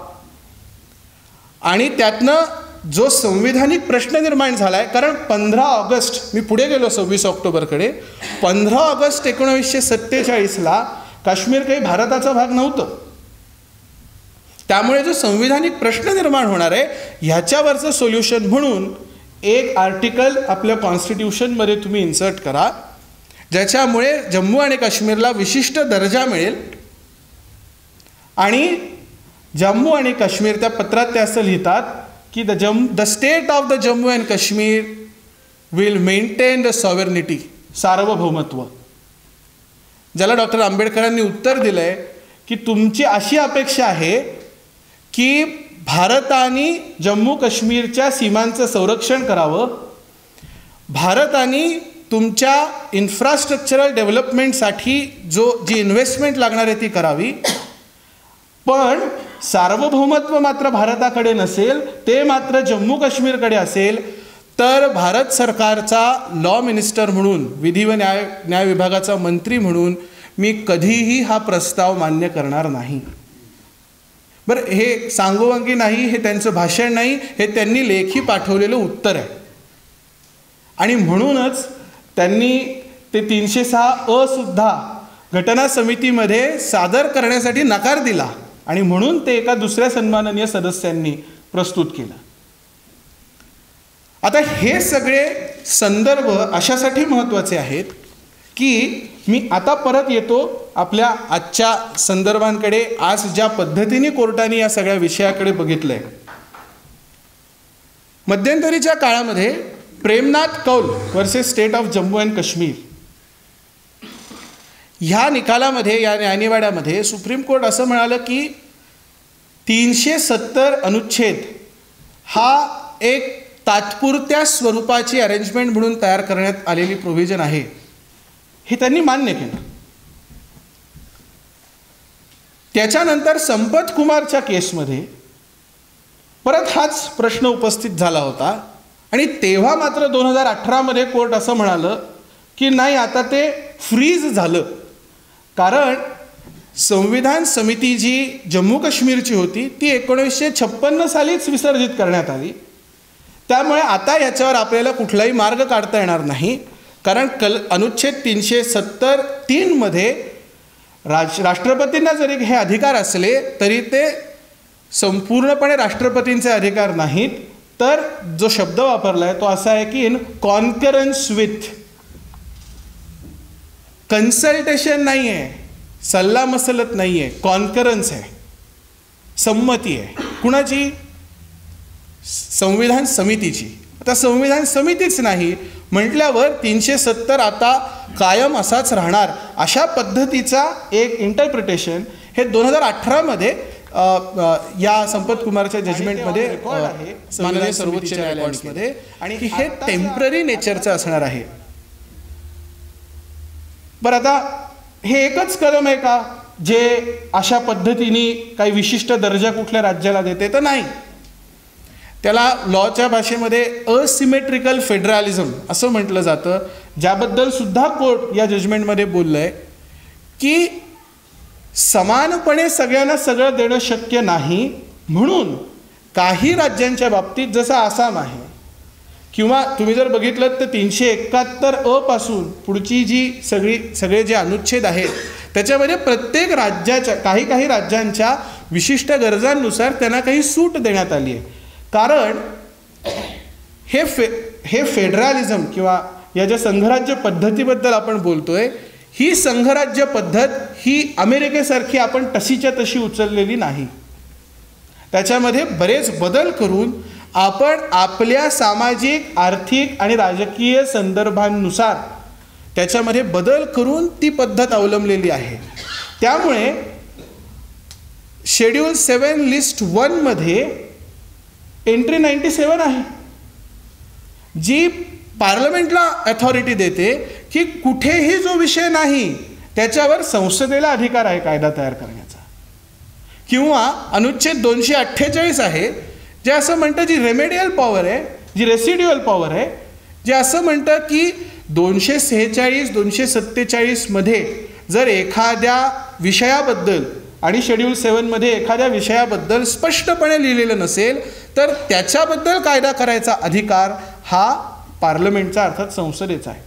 आणि त्यातनं जो संविधानिक प्रश्न निर्माण झाला आहे, कारण 15 ऑगस्ट, मी पुढे गेलो 26 ऑक्टोबरकडे, 15 ऑगस्ट 1947ला काश्मीर काही भारताचा भाग नव्हतं. त्यामुळे जो संविधानिक प्रश्न निर्माण होणार आहे ह्याच्यावरचं सोल्युशन म्हणून एक आर्टिकल आपल्या कॉन्स्टिट्यूशनमध्ये तुम्ही इन्सर्ट करा, ज्याच्यामुळे जम्मू आणि काश्मीरला विशिष्ट दर्जा मिळेल. आणि जम्मू आणि काश्मीर त्या पत्रात ते असं लिहितात की the state of the Jammu and Kashmir will maintain the sovereignty, सार्वभौमत्व. ज्याला डॉक्टर आंबेडकरांनी उत्तर दिलं आहे की तुमची अशी अपेक्षा आहे की भारताने जम्मू काश्मीरच्या सीमांचं संरक्षण करावं, भारताने तुमच्या इन्फ्रास्ट्रक्चरल डेव्हलपमेंटसाठी जी इन्व्हेस्टमेंट लागणार आहे ती करावी, पण सार्वभौमत्व मात्र भारताकडे नसेल, ते मात्र जम्मू काश्मीरकडे असेल, तर भारत सरकारचा लॉ मिनिस्टर म्हणून, विधी व न्याय विभागाचा मंत्री म्हणून मी कधीही हा प्रस्ताव मान्य करणार नाही. बरं, हे सांगोवांगी नाही, हे त्यांचं भाषण नाही, हे त्यांनी लेखी पाठवलेलं उत्तर आहे. आणि म्हणूनच त्यांनी ते 306 सुद्धा घटना समितीमध्ये सादर करण्यासाठी नकार दिला आणि म्हणून ते एका दुसऱ्या सन्माननीय सदस्यांनी प्रस्तुत केलं. आता हे सगळे संदर्भ अशासाठी महत्त्वाचे आहेत की मी आता परत येतो आपल्या आजच्या संदर्भांकडे. आज ज्या पद्धतीने कोर्टाने या सगळ्या विषयाकडे बघितलंय, मध्यंतरीच्या काळामध्ये प्रेमनाथ कौल versus state of Jammu and Kashmir ह्या निकालामध्ये, या न्यायनिवाड्यामध्ये सुप्रीम कोर्ट असं म्हणालं की 370 अनुच्छेद हा एक तात्पुरत्या स्वरूपाची अरेंजमेंट म्हणून तयार करण्यात आलेली प्रोव्हिजन आहे, हे त्यांनी मान्य केलं. त्याच्यानंतर संपत कुमारच्या केसमध्ये परत हाच प्रश्न उपस्थित झाला होता आणि तेव्हा मात्र 2018 कोर्ट असं म्हणालं की नाही, आता ते फ्रीज झालं, कारण संविधान समिती जी जम्मू काश्मीरची होती ती 1956 सालीच विसर्जित करण्यात आली. त्यामुळे आता याच्यावर आपल्याला कुठलाही मार्ग काढता येणार नाही, कारण अनुच्छेद 370(3) राष्ट्रपतींना जरी हे अधिकार असले तरी ते संपूर्णपणे राष्ट्रपतींचे अधिकार नाहीत, तर जो शब्द वापरला आहे तो असा आहे की इन कॉन्करन्स विथ, कन्सल्टेशन नाही आहे, सल्लामसलत नाही आहे, कॉन्करन्स आहे, संमती आहे. कुणाची? संविधान समितीची. आता संविधान समितीच नाही म्हटल्यावर 370 आता कायम असाच राहणार, अशा पद्धतीचा एक इंटरप्रिटेशन हे 2018 या संपत कुमारच्या जजमेंटमध्ये माननीय सर्वोच्च न्यायालयामध्ये, आणि हे टेम्पररी नेचरचं असणार आहे. बरं, आता हे एकच कलम आहे का जे अशा पद्धतीने काही विशिष्ट दर्जा कुठल्या राज्याला देते? तर नाही. त्याला लॉच्या भाषेमध्ये असिमेट्रिकल फेडरलिझम असं म्हटलं जातं, ज्याबद्दल सुद्धा कोर्ट या जजमेंटमध्ये बोललं आहे की समानपणे सगळ्यांना सगळं देणं शक्य नाही, म्हणून काही राज्यांच्या बाबतीत जसं आसाम आहे किंवा तुम्ही जर बघितलं तर 371 पासून पुढची जी सगळे जे अनुच्छेद आहेत त्याच्यामध्ये प्रत्येक राज्याच्या काही राज्यांच्या विशिष्ट गरजांनुसार त्यांना काही सूट देण्यात आली आहे. कारण हे फेडरलिझम किंवा या ज्या संघराज्य पद्धतीबद्दल आपण बोलतोय, ही संघराज्य पद्धत ही अमेरिकेसारखी आपण तशीच्या तशी उचललेली नाही. त्याच्यामध्ये बरेच बदल करून आपण आपल्या सामाजिक, आर्थिक आणि राजकीय संदर्भांनुसार त्याच्यामध्ये बदल करून ती पद्धत अवलंबलेली आहे. त्यामुळे शेड्यूल 7 लिस्ट 1 मध्ये एंट्री 97 आहे, जी पार्लमेंटला अथॉरिटी देते की कुठेही जो विषय नाही त्याच्यावर संसदेला अधिकार आहे कायदा तयार करण्याचा. किंवा अनुच्छेद 248 आहे जे असं म्हणतं, जी रेमेडियल पॉवर आहे, जी रेसिड्युअल पॉवर आहे, जे असं म्हणतं की 246, 247 मध्ये जर एखाद्या विषयाबद्दल आणि शेड्यूल 7 मध्ये एखाद्या विषयाबद्दल स्पष्टपणे लिहिलेलं नसेल तर त्याच्याबद्दल कायदा करायचा अधिकार हा पार्लमेंटचा अर्थात संसदेचा आहे.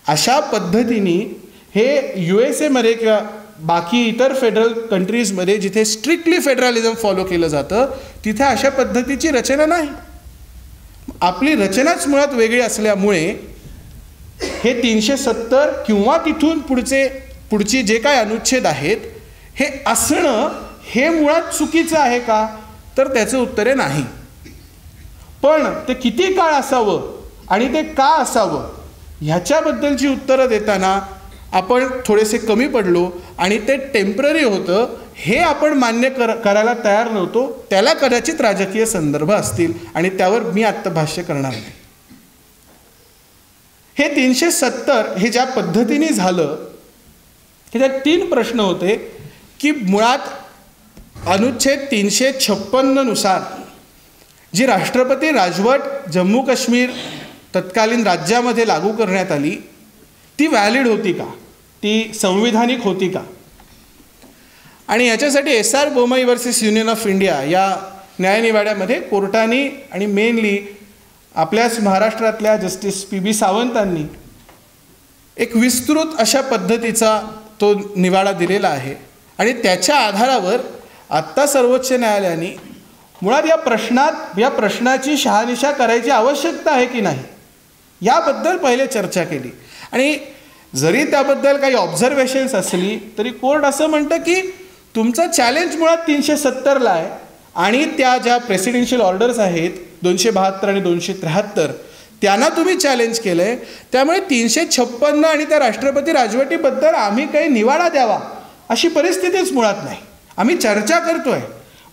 अशा पद्धतीने हे USA मध्ये किंवा बाकी इतर फेडरल कंट्रीजमध्ये जिथे स्ट्रिक्टली फेडरलिझम फॉलो केलं जातं तिथे अशा पद्धतीची रचना नाही. आपली रचनाच मुळात वेगळी असल्यामुळे हे 370 किंवा तिथून पुढची जे काय अनुच्छेद आहेत हे असणं हे मुळात चुकीचं आहे का, तर त्याचं उत्तर आहे नाही. पण ते किती काळ असावं आणि ते का असावं ह्याच्याबद्दलची उत्तरं देताना आपण थोडेसे कमी पडलो आणि ते टेम्पररी होतं हे आपण मान्य करायला तयार नव्हतो. त्याला कदाचित राजकीय संदर्भ असतील आणि त्यावर मी आत्ता भाष्य करणार नाही. हे 370 हे ज्या पद्धतीने झालं की त्यात 3 प्रश्न होते की मुळात अनुच्छेद 356 नुसार जी राष्ट्रपती राजवट जम्मू काश्मीर तत्कालीन राज्यामध्ये लागू करण्यात आली ती व्हॅलिड होती का, ती संविधानिक होती का. आणि याच्यासाठी SR Bommai versus union of India या न्यायनिवाड्यामध्ये कोर्टाने आणि मेनली आपल्याच महाराष्ट्रातल्या जस्टिस PB सावंतांनी एक विस्तृत अशा पद्धतीचा तो निवाडा दिलेला आहे. आणि त्याच्या आधारावर आत्ता सर्वोच्च न्यायालयाने मुळात या प्रश्नाची शहानिशा करायची आवश्यकता आहे की नाही याबद्दल पहिले चर्चा केली. आणि जरी त्याबद्दल काही ऑब्झर्वेशन्स असली तरी कोर्ट असं म्हणतं की तुमचं चॅलेंज मुळात 370ला आहे आणि त्या ज्या प्रेसिडेन्शियल ऑर्डर्स आहेत 272 आणि 273 त्यांना तुम्ही चॅलेंज केलं आहे. त्यामुळे 356 आणि त्या राष्ट्रपती राजवटीबद्दल आम्ही काही निवाडा द्यावा अशी परिस्थितीच मुळात नाही. आम्ही चर्चा करतोय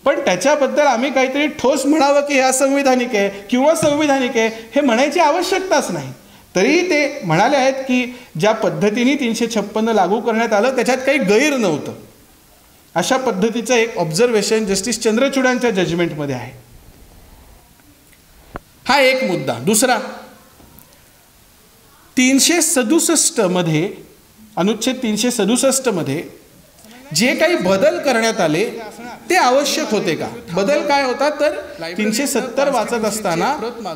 पण त्याच्याबद्दल आम्ही काहीतरी ठोस म्हणावं की हे असंविधानिक आहे किंवा संविधानिक आहे हे म्हणायची आवश्यकताच नाही. तरी ते म्हणाले आहेत की ज्या पद्धतीने 356 लागू करण्यात आलं त्याच्यात काही गैर नव्हतं अशा पद्धतीचं एक ऑब्झर्वेशन जस्टिस चंद्रचूडांच्या जजमेंटमध्ये आहे. हा एक मुद्दा. दुसरा 367 मध्ये अनुच्छेद 367 मध्ये जे काही बदल करण्यात आले ते आवश्यक होते का. बदल काय होता तर 370 वाचत असताना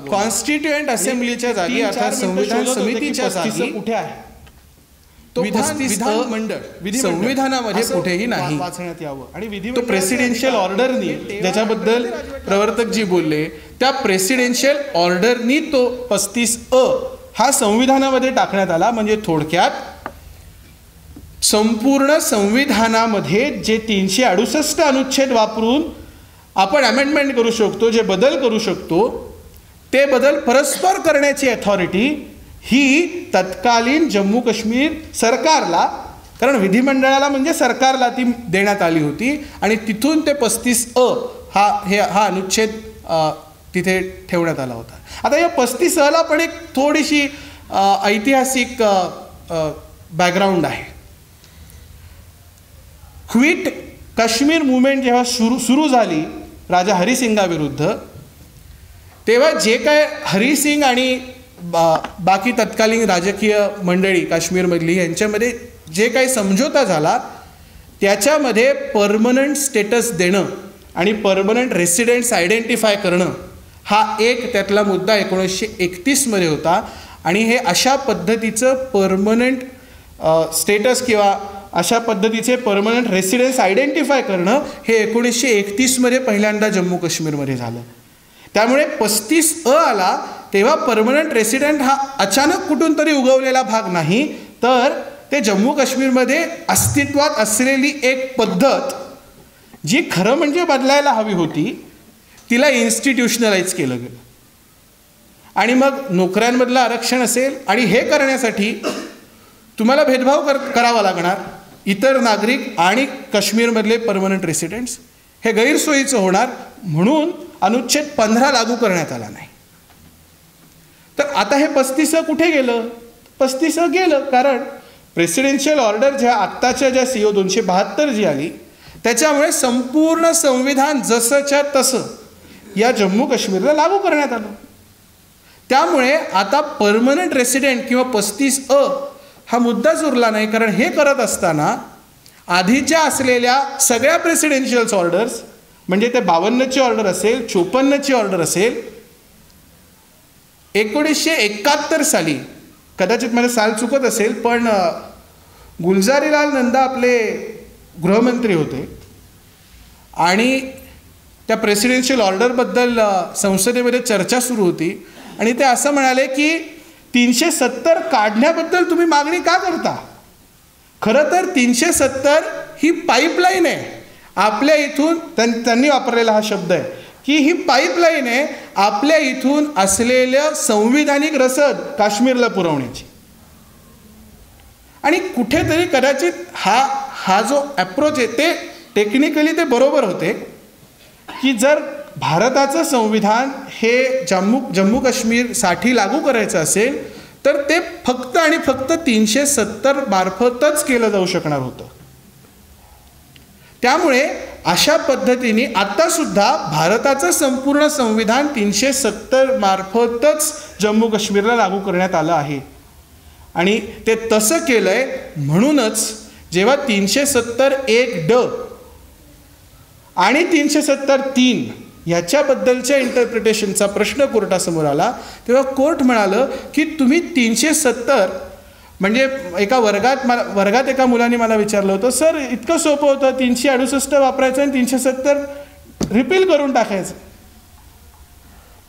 कॉन्स्टिट्युएंट असेंब्लीच्या जागी अर्थात संविधान समितीच्या जागी कुठे आहे तो विधानमंडळ संविधानामध्ये कुठेही नाही वाचण्यात यावं. आणि तो प्रेसिडेन्शियल ऑर्डरनी ज्याच्याबद्दल प्रवर्तकजी बोलले त्या प्रेसिडेन्शियल ऑर्डरनी तो 35A हा संविधानामध्ये टाकण्यात आला. म्हणजे थोडक्यात संपूर्ण संविधानामध्ये जे 368 अनुच्छेद वापरून आपण अमेंडमेंट करू शकतो, जे बदल करू शकतो ते बदल परस्पर करण्याची अथॉरिटी ही तत्कालीन जम्मू काश्मीर सरकारला, कारण विधिमंडळाला म्हणजे सरकारला ती देण्यात आली होती. आणि तिथून ते 35A हा अनुच्छेद तिथे ठेवण्यात आला होता. आता या 35Aला पण एक थोडीशी ऐतिहासिक बॅकग्राऊंड आहे. क्विट काश्मीर मुवमेंट जेव्हा सुरू झाली राजा हरिसिंगाविरुद्ध तेव्हा जे काय हरिसिंग आणि बाकी तत्कालीन राजकीय मंडळी काश्मीरमधली यांच्यामध्ये जे काही समझोता झाला त्याच्यामध्ये परमनंट स्टेटस देणं आणि परमनंट रेसिडेंट्स आयडेंटिफाय करणं हा एक त्यातला मुद्दा 1931 मध्ये होता. आणि हे अशा पद्धतीचं परमनंट स्टेटस किंवा अशा पद्धतीचे परमनंट रेसिडेन्स आयडेंटिफाय करणं हे 1931 मध्ये पहिल्यांदा जम्मू काश्मीरमध्ये झालं. त्यामुळे 35A आला तेव्हा परमनंट रेसिडेंट हा अचानक कुठून तरी उगवलेला भाग नाही, तर ते जम्मू काश्मीरमध्ये अस्तित्वात असलेली एक पद्धत जी खरं म्हणजे बदलायला हवी होती तिला इन्स्टिट्यूशनलाइज केलं गेलं. आणि मग नोकऱ्यांमधलं आरक्षण असेल आणि हे करण्यासाठी तुम्हाला भेदभाव करावा लागणार. इतर नागरिक आणि काश्मीरमधले परमनंट रेसिडेंट्स हे गैरसोयीचं होणार म्हणून अनुच्छेद 15 लागू करण्यात आला नाही. तर आता हे 35A कुठे गेलं. 35A गेलं कारण प्रेसिडेन्शियल ऑर्डर ज्या आत्ताच्या ज्या CO 272 जी आली त्याच्यामुळे संपूर्ण संविधान जसंच्या तसं या जम्मू काश्मीरला लागू करण्यात आलं. त्यामुळे आता परमनंट रेसिडेंट किंवा 35A हा मुद्दाच उरला नाही. कारण हे करत असताना आधीच्या असलेल्या सगळ्या प्रेसिडेन्शियल ऑर्डर्स म्हणजे ते 52ची ऑर्डर असेल 54ची ऑर्डर असेल 1971 साली कदाचित मला साल चुकत असेल पण गुलजारीलाल नंदा आपले गृहमंत्री होते आणि त्या प्रेसिडेन्शियल ऑर्डरबद्दल संसदेमध्ये चर्चा सुरू होती आणि ते असं म्हणाले की 370 काढण्याबद्दल तुम्ही मागणी का करता? खरं तर 370 ही पाईपलाईन आहे आपल्या इथून, त्यांनी वापरलेला हा शब्द आहे की ही पाईपलाईन आहे आपल्या इथून असलेल्या संविधानिक रसद काश्मीरला पुरवण्याची. आणि कुठेतरी कदाचित हा जो अप्रोच आहे ते टेक्निकली ते बरोबर होते की जर भारताचं संविधान हे जम्मू काश्मीरसाठी लागू करायचं असेल तर ते फक्त आणि फक्त 370 मार्फतच केलं जाऊ शकणार होतं. त्यामुळे अशा पद्धतीने आत्तासुद्धा भारताचं संपूर्ण संविधान 370 मार्फतच जम्मू काश्मीरला लागू करण्यात आलं आहे आणि ते तसं केलं आहे. म्हणूनच जेव्हा 370(1)(ड) आणि 370(3) ह्याच्याबद्दलच्या इंटरप्रिटेशनचा प्रश्न कोर्टासमोर आला तेव्हा कोर्ट म्हणालं की तुम्ही 370 म्हणजे एका वर्गात एका मुलाने मला विचारलं होतं, सर इतकं सोपं होतं 368 वापरायचं आणि 370 रिपील करून टाकायचं.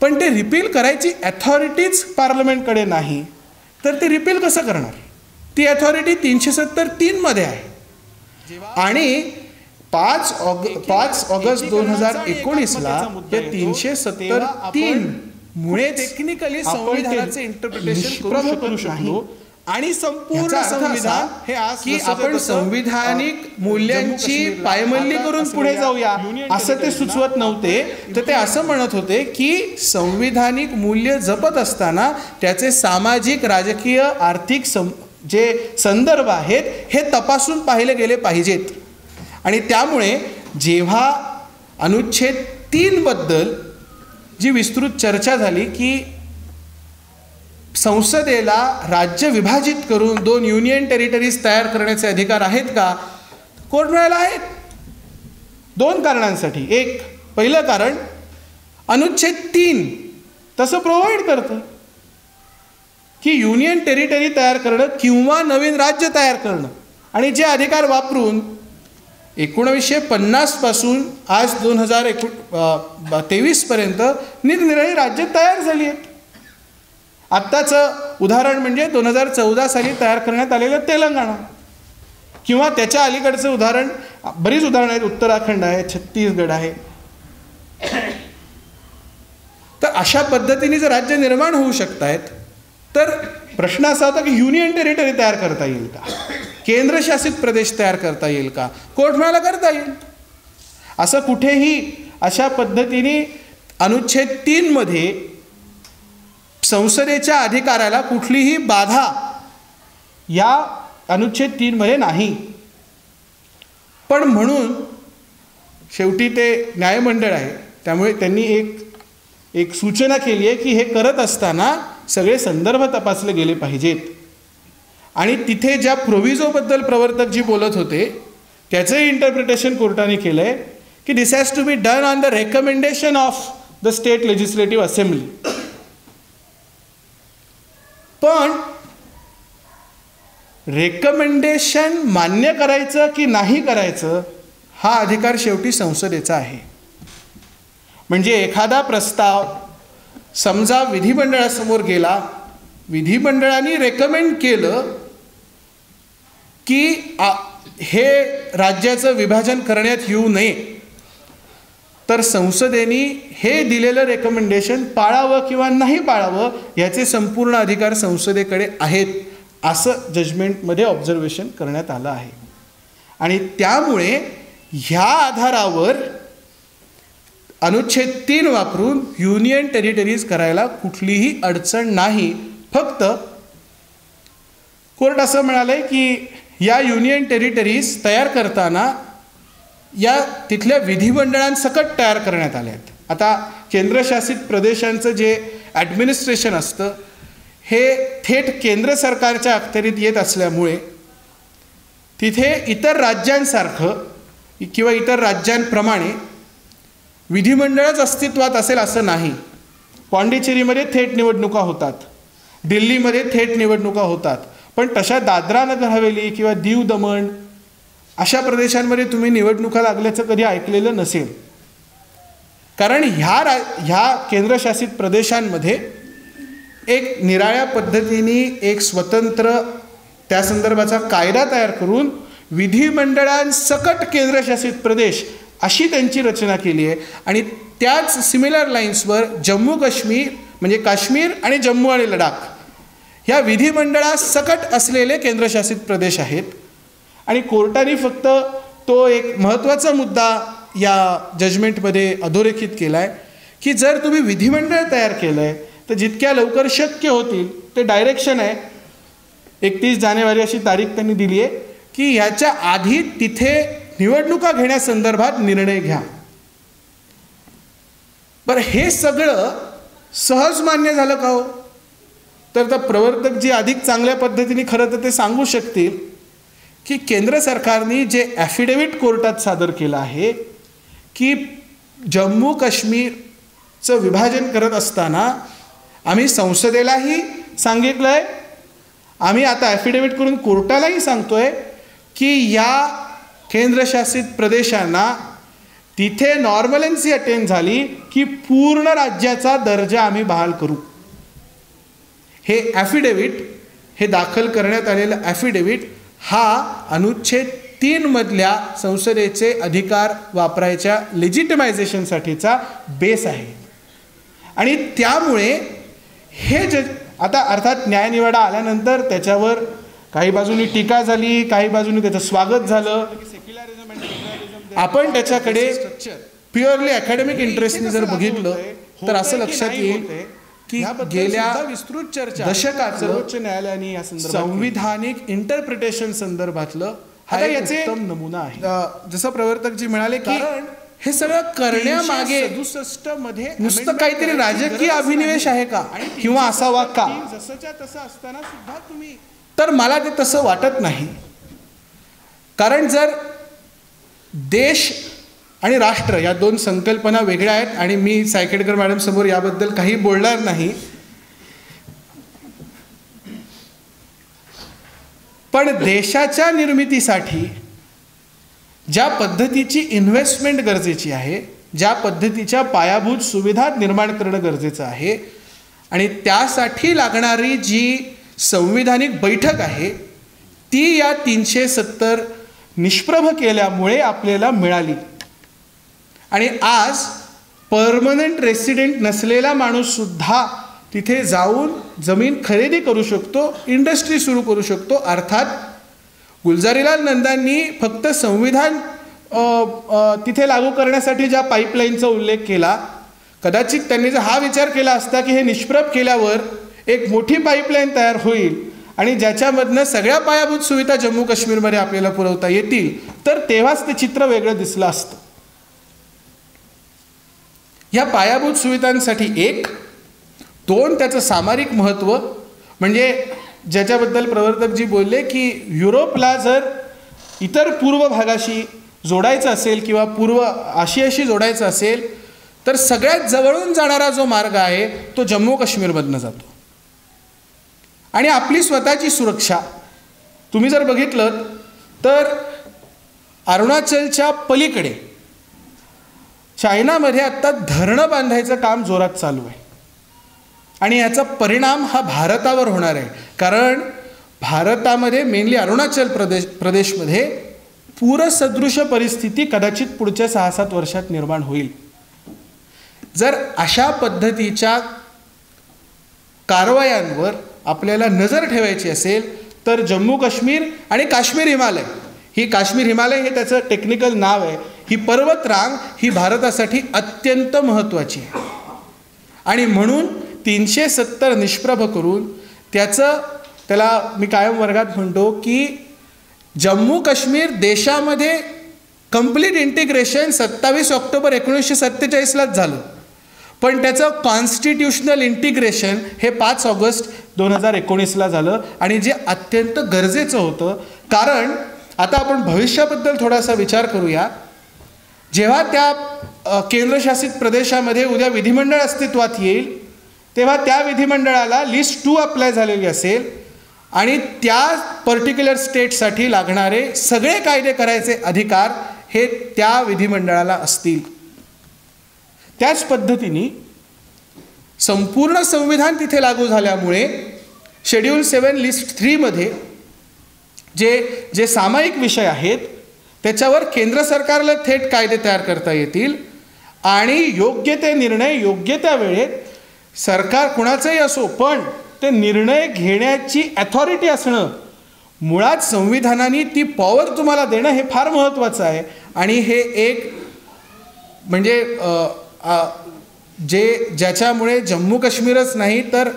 पण ते रिपील करायची अथॉरिटीच पार्लमेंटकडे नाही तर ते रिपील कसं करणार? ती अथॉरिटी 370(3) मध्ये आहे. आणि 5 ऑगस्ट 2019ला या 370(3) मुळे टेक्निकली संविधानाचे इंटरप्रिटेशन करू शकलो आणि संपूर्ण संविधान हे की आपण संविधानिक मूल्यांची पायमल्ली करून पुढे जाऊया असं ते सुचवत नव्हते. तर ते असं म्हणत होते की संविधानिक मूल्य जपत असताना त्याचे सामाजिक, राजकीय, आर्थिक जे संदर्भ आहेत हे तपासून पाहिले गेले पाहिजेत. आणि त्यामुळे जेव्हा अनुच्छेद 3 बद्दल जी विस्तृत चर्चा झाली की संसदेला राज्य विभाजित करून 2 युनियन टेरिटरीज तयार करण्याचे अधिकार आहेत का? कोर्ट म्हणाला आहेत 2 कारणांसाठी. एक, पहिलं कारण अनुच्छेद 3 तसं प्रोव्हाइड करतं की युनियन टेरिटरी तयार करणं किंवा नवीन राज्य तयार करणं आणि जे अधिकार वापरून 1950 पासून आज 2023 पर्यंत निरनिराळी राज्य तयार झाली आहेत. आत्ताचं उदाहरण म्हणजे 2014 साली तयार करण्यात आलेलं तेलंगणा किंवा त्याच्या अलीकडचं उदाहरण, बरीच उदाहरणं आहेत, उत्तराखंड आहे, छत्तीसगड आहे. तर अशा पद्धतीने जर राज्य निर्माण होऊ शकत आहेत तर प्रश्न असा होता की युनियन टेरिटरी तयार करता येईल का? केंद्रशासित प्रदेश तयार करता येईल का? कोर्ट म्हणाला करता येईल. असं कुठेही अशा पद्धतीने अनुच्छेद 3 मध्ये संसदेच्या अधिकाराला कुठलीही बाधा या अनुच्छेद 3 मध्ये नाही. पण म्हणून शेवटी ते न्यायमंडळ आहे त्यामुळे त्यांनी एक सूचना केली आहे की हे करत असताना सगळे संदर्भ तपासले गेले पाहिजेत. आणि तिथे ज्या प्रोव्हिजोबद्दल प्रवर्तक जी बोलत होते त्याचंही इंटरप्रिटेशन कोर्टाने केलं आहे की this has to be done on the recommendation of the state legislative assembly. पण रेकमेंडेशन मान्य करायचं की नाही करायचं हा अधिकार शेवटी संसदेचा आहे. म्हणजे एखादा प्रस्ताव समजा विधिमंडळासमोर गेला, विधिमंडळाने रेकमेंड केलं की हे राज्याचं विभाजन करण्यात येऊ नये, तर संसदेने हे दिलेलं रेकमेंडेशन पाळावं किंवा नाही पाळावं याचे संपूर्ण अधिकार संसदेकडे आहेत असं जजमेंटमध्ये ऑब्झर्वेशन करण्यात आलं आहे. आणि त्यामुळे ह्या आधारावर अनुच्छेद 3 वापरून युनियन टेरिटरीज करायला कुठलीही अडचण नाही. फक्त कोर्ट असं म्हणाले की या युनियन टेरिटरीज तयार करताना या तिथल्या विधिमंडळांसकट तयार करण्यात आल्या आहेत. आता केंद्रशासित प्रदेशांचं जे ॲडमिनिस्ट्रेशन असतं हे थेट केंद्र सरकारच्या अखत्यारीत येत असल्यामुळे तिथे इतर राज्यांसारखं किंवा इतर राज्यांप्रमाणे विधिमंडळच अस्तित्वात असेल असं नाही. पाँडिचेरीमध्ये थेट निवडणुका होतात, दिल्लीमध्ये थेट निवडणुका होतात, पण तशा दादरा नगर हवेली किंवा दीव दमण अशा प्रदेशांमध्ये तुम्ही निवडणुका लागल्याचं कधी ऐकलेलं नसेल. कारण ह्या केंद्रशासित प्रदेशांमध्ये एक निराळ्या पद्धतीने एक स्वतंत्र त्या संदर्भाचा कायदा तयार करून विधिमंडळांसकट केंद्रशासित प्रदेश अशी त्यांची रचना केली आहे. आणि त्याच सिमिलर लाईन्सवर जम्मू काश्मीर म्हणजे काश्मीर आणि जम्मू आणि लडाख ह्या विधिमंडळासकट असलेले केंद्रशासित प्रदेश आहेत. आणि कोर्टाने फक्त तो एक महत्त्वाचा मुद्दा या जजमेंटमध्ये अधोरेखित केला आहे की जर तुम्ही विधिमंडळ तयार केलं आहे तर जितक्या लवकर शक्य होतील, ते डायरेक्शन आहे 31 जानेवारी अशी तारीख त्यांनी दिली आहे की ह्याच्या आधी तिथे निवडणुका घेण्यासंदर्भात निर्णय घ्या. बरं, हे सगळं सहज मान्य झालं का हो? तर प्रवर्तक जी अधिक चांगल्या पद्धतीने खरं तर ते सांगू शकतील की केंद्र सरकारने जे ॲफिडेव्हिट कोर्टात सादर केलं आहे की जम्मू काश्मीरचं विभाजन करत असताना आम्ही संसदेलाही सांगितलं आहे, आम्ही आता ॲफिडेव्हिट करून कोर्टालाही सांगतोय की या केंद्रशासित प्रदेशांना तिथे नॉर्मलन्सी अटेन झाली की पूर्ण राज्याचा दर्जा आम्ही बहाल करू. हे ॲफिडेव्हिट, हे दाखल करण्यात आलेलं ॲफिडेव्हिट हा अनुच्छेद 3 मधल्या संसदेचे अधिकार वापरायच्या लेजिटिमायझेशनसाठीचा बेस आहे. आणि त्यामुळे हे आता अर्थात न्यायनिवाडा आल्यानंतर त्याच्यावर काही बाजूनी टीका झाली, काही बाजूनी त्याचं स्वागत झालं. आपण त्याच्याकडे प्युअरली अकॅडमिक इंटरेस्टने जर बघितलं तर असं लक्षात येईल की गेल्या विस्तृत चर्चा दशकात सर्वोच्च न्यायालयाने या संविधानिक इंटरप्रिटेशन संदर्भातलं हा याचे उत्तम नमुना आहे. जसं प्रवर्तकजी म्हणाले की हे सगळं करण्यामागे 67 मध्ये नुसतं काहीतरी राजकीय अभिनिवेश आहे का किंवा असावा का, जसंच्या तसं असताना सुद्धा तुम्ही, तर मला ते तसं वाटत नाही. कारण जर देश आणि राष्ट्र या दोन संकल्पना वेगळ्या आहेत आणि मी सायखेडकर मॅडम समोर याबद्दल काही बोलणार नाही, पण देशाच्या निर्मितीसाठी ज्या पद्धतीची इन्व्हेस्टमेंट गरजेची आहे, ज्या पद्धतीच्या पायाभूत सुविधा निर्माण करणं गरजेचं आहे आणि त्यासाठी लागणारी जी संविधानिक बैठक आहे ती या 370 निष्प्रभ केल्यामुळे आपल्याला मिळाली. आणि आज परमनंट रेसिडेंट नसलेला माणूससुद्धा तिथे जाऊन जमीन खरेदी करू शकतो, इंडस्ट्री सुरू करू शकतो. अर्थात गुलजारीलाल नंदांनी फक्त संविधान तिथे लागू करण्यासाठी ज्या पाईपलाईनचा उल्लेख केला, कदाचित त्यांनी जर हा विचार केला असता की हे निष्प्रभ केल्यावर एक मोठी पाईपलाईन तयार होईल आणि ज्याच्यामधनं सगळ्या पायाभूत सुविधा जम्मू काश्मीरमध्ये आपल्याला पुरवता येतील, तर तेव्हाच ते चित्र वेगळं दिसलं असतं. ह्या पायाभूत सुविधांसाठी 1, 2 त्याचं सामरिक महत्त्व, म्हणजे ज्याच्याबद्दल प्रवर्तकजी बोलले की युरोपला जर इतर पूर्व भागाशी जोडायचं असेल किंवा पूर्व आशियाशी जोडायचं असेल तर सगळ्यात जवळून जाणारा जो मार्ग आहे तो जम्मू काश्मीरमधनं जातो. आणि आपली स्वतःची सुरक्षा तुम्ही जर बघितलं तर अरुणाचलच्या पलीकडे चायनामध्ये आत्ता धरणं बांधायचं काम जोरात चालू आहे आणि याचा परिणाम हा भारतावर होणार आहे. कारण भारतामध्ये मेनली अरुणाचल प्रदेशमध्ये पूरसदृश परिस्थिती कदाचित पुढच्या 6-7 वर्षात निर्माण होईल. जर अशा पद्धतीच्या कारवायांवर आपल्याला नजर ठेवायची असेल तर जम्मू काश्मीर आणि काश्मीर हिमालय, ही काश्मीर हिमालय हे त्याचं टेक्निकल नाव आहे, ही पर्वतरांग ही भारतासाठी अत्यंत महत्त्वाची आहे. आणि म्हणून 370 निष्प्रभ करून त्याला मी कायम वर्गात म्हणतो की जम्मू काश्मीर देशामध्ये कंप्लीट इंटिग्रेशन 27 ऑक्टोबर 1947लाच झालं, पण त्याचं कॉन्स्टिट्युशनल इंटिग्रेशन हे 5 ऑगस्ट 2019ला झालं आणि जे अत्यंत गरजेचं होतं. कारण आता आपण भविष्याबद्दल थोडासा विचार करूया. जेव्हा त्या केंद्रशासित प्रदेशामध्ये उद्या विधिमंडळ अस्तित्वात येईल तेव्हा त्या विधिमंडळाला लिस्ट 2 अप्लाय झालेली असेल आणि त्या पर्टिक्युलर स्टेटसाठी लागणारे सगळे कायदे करायचे अधिकार हे त्या विधिमंडळाला असतील. त्याच पद्धतीने संपूर्ण संविधान तिथे लागू झाल्यामुळे शेड्यूल 7 लिस्ट 3 मध्ये जे सामायिक विषय आहेत त्याच्यावर केंद्र सरकारला थेट कायदे तयार करता येतील आणि योग्य ते निर्णय योग्य त्या वेळेत सरकार कुणाचंही असो पण ते निर्णय घेण्याची अथॉरिटी असणं, मुळात संविधानाने ती पॉवर तुम्हाला देणं हे फार महत्त्वाचं आहे. आणि हे एक म्हणजे ज्याच्यामुळे जम्मू काश्मीरच नाही तर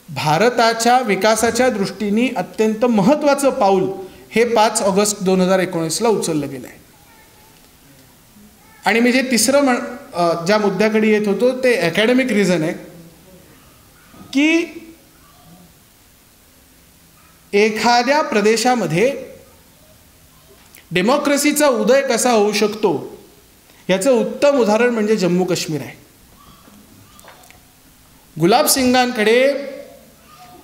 भारताच्या विकासाच्या दृष्टीने अत्यंत महत्त्वाचं पाऊल हे 5 ऑगस्ट 2019ला उचललं गेलं आहे. आणि मी जे तिसरं ज्या मुद्द्याकडे येत होतो ते अकॅडमिक रिझन आहे की एखाद्या प्रदेशामध्ये डेमोक्रेसीचा उदय कसा होऊ शकतो याचं उत्तम उदाहरण म्हणजे जम्मू काश्मीर आहे. गुलाब सिंगांकडे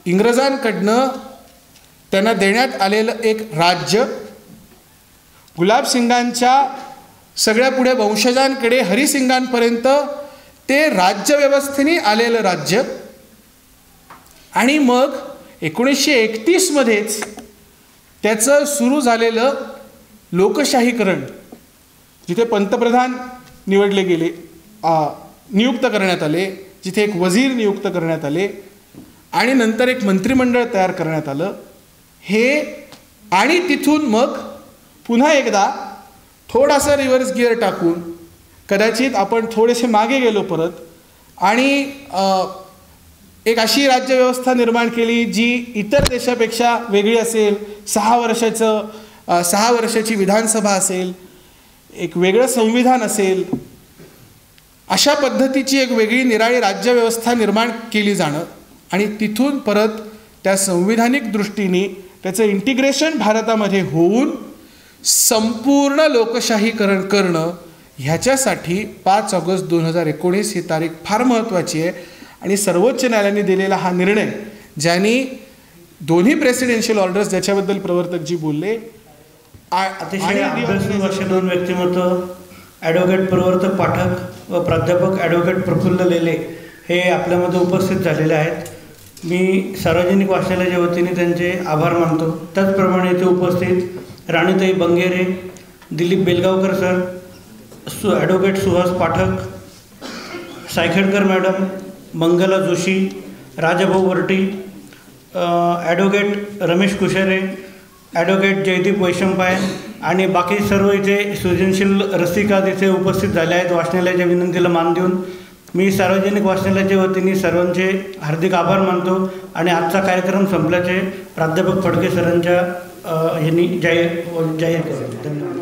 इंग्रजांकडनं त्यांना देण्यात आलेलं एक राज्य, गुलाब सिंगांच्या सगळ्या पुढे वंशजांकडे हरिसिंगांपर्यंत ते राज्यव्यवस्थेने आलेलं राज्य, आणि मग 1931 मध्येच त्याचं सुरू झालेलं लोकशाहीकरण, जिथे पंतप्रधान निवडले गेले, नियुक्त करण्यात आले, जिथे एक वजीर नियुक्त करण्यात आले आणि नंतर एक मंत्रिमंडळ तयार करण्यात आलं, हे आणि तिथून मग पुन्हा एकदा थोडासा रिव्हर्स गिअर टाकून कदाचित आपण थोडेसे मागे गेलो परत आणि एक अशी राज्यव्यवस्था निर्माण केली जी इतर देशापेक्षा वेगळी असेल. 6 वर्षाची विधानसभा असेल, एक वेगळं संविधान असेल, अशा पद्धतीची एक वेगळी निराळी राज्यव्यवस्था निर्माण केली जाणं आणि तिथून परत त्या संविधानिक दृष्टीने त्याचं इंटिग्रेशन भारतामध्ये होऊन संपूर्ण लोकशाहीकरण करणं, ह्याच्यासाठी 5 ऑगस्ट 2019 ही तारीख फार महत्त्वाची आहे. आणि सर्वोच्च न्यायालयाने दिलेला हा निर्णय, ज्यांनी दोन्ही प्रेसिडेन्शियल ऑर्डर्स ज्याच्याबद्दल प्रवर्तकजी बोलले, अतिशय अभ्यासू 2 व्यक्तिमत्व ॲडव्होकेट प्रवर्तक पाठक व प्राध्यापक ॲडव्होकेट प्रफुल्ल लेले हे आपल्यामध्ये उपस्थित झालेले आहेत. मी सार्वजनिक वाचनालयाच्या वतीने त्यांचे आभार मानतो. त्याचप्रमाणे इथे उपस्थित Ranitai Bangere, Dilip Belgaonkar sir, advocate Suhas Pathak, Saikhedkar madam, Mangala Joshi, Rajabhau Varti, advocate Ramesh Kushare, advocate Jaydeep Vaishampay आणि बाकी सर्व इथे सृजनशील रसिका तिथे उपस्थित झाले आहेत. वाचनालयाच्या विनंतीला मान देऊन मी सार्वजनिक वाचनालयाच्या वतीने सर्वांचे हार्दिक आभार मानतो आणि आजचा कार्यक्रम संपल्याचे प्राध्यापक फडके सरांच्या यांनी जाहीर केले. धन्यवाद.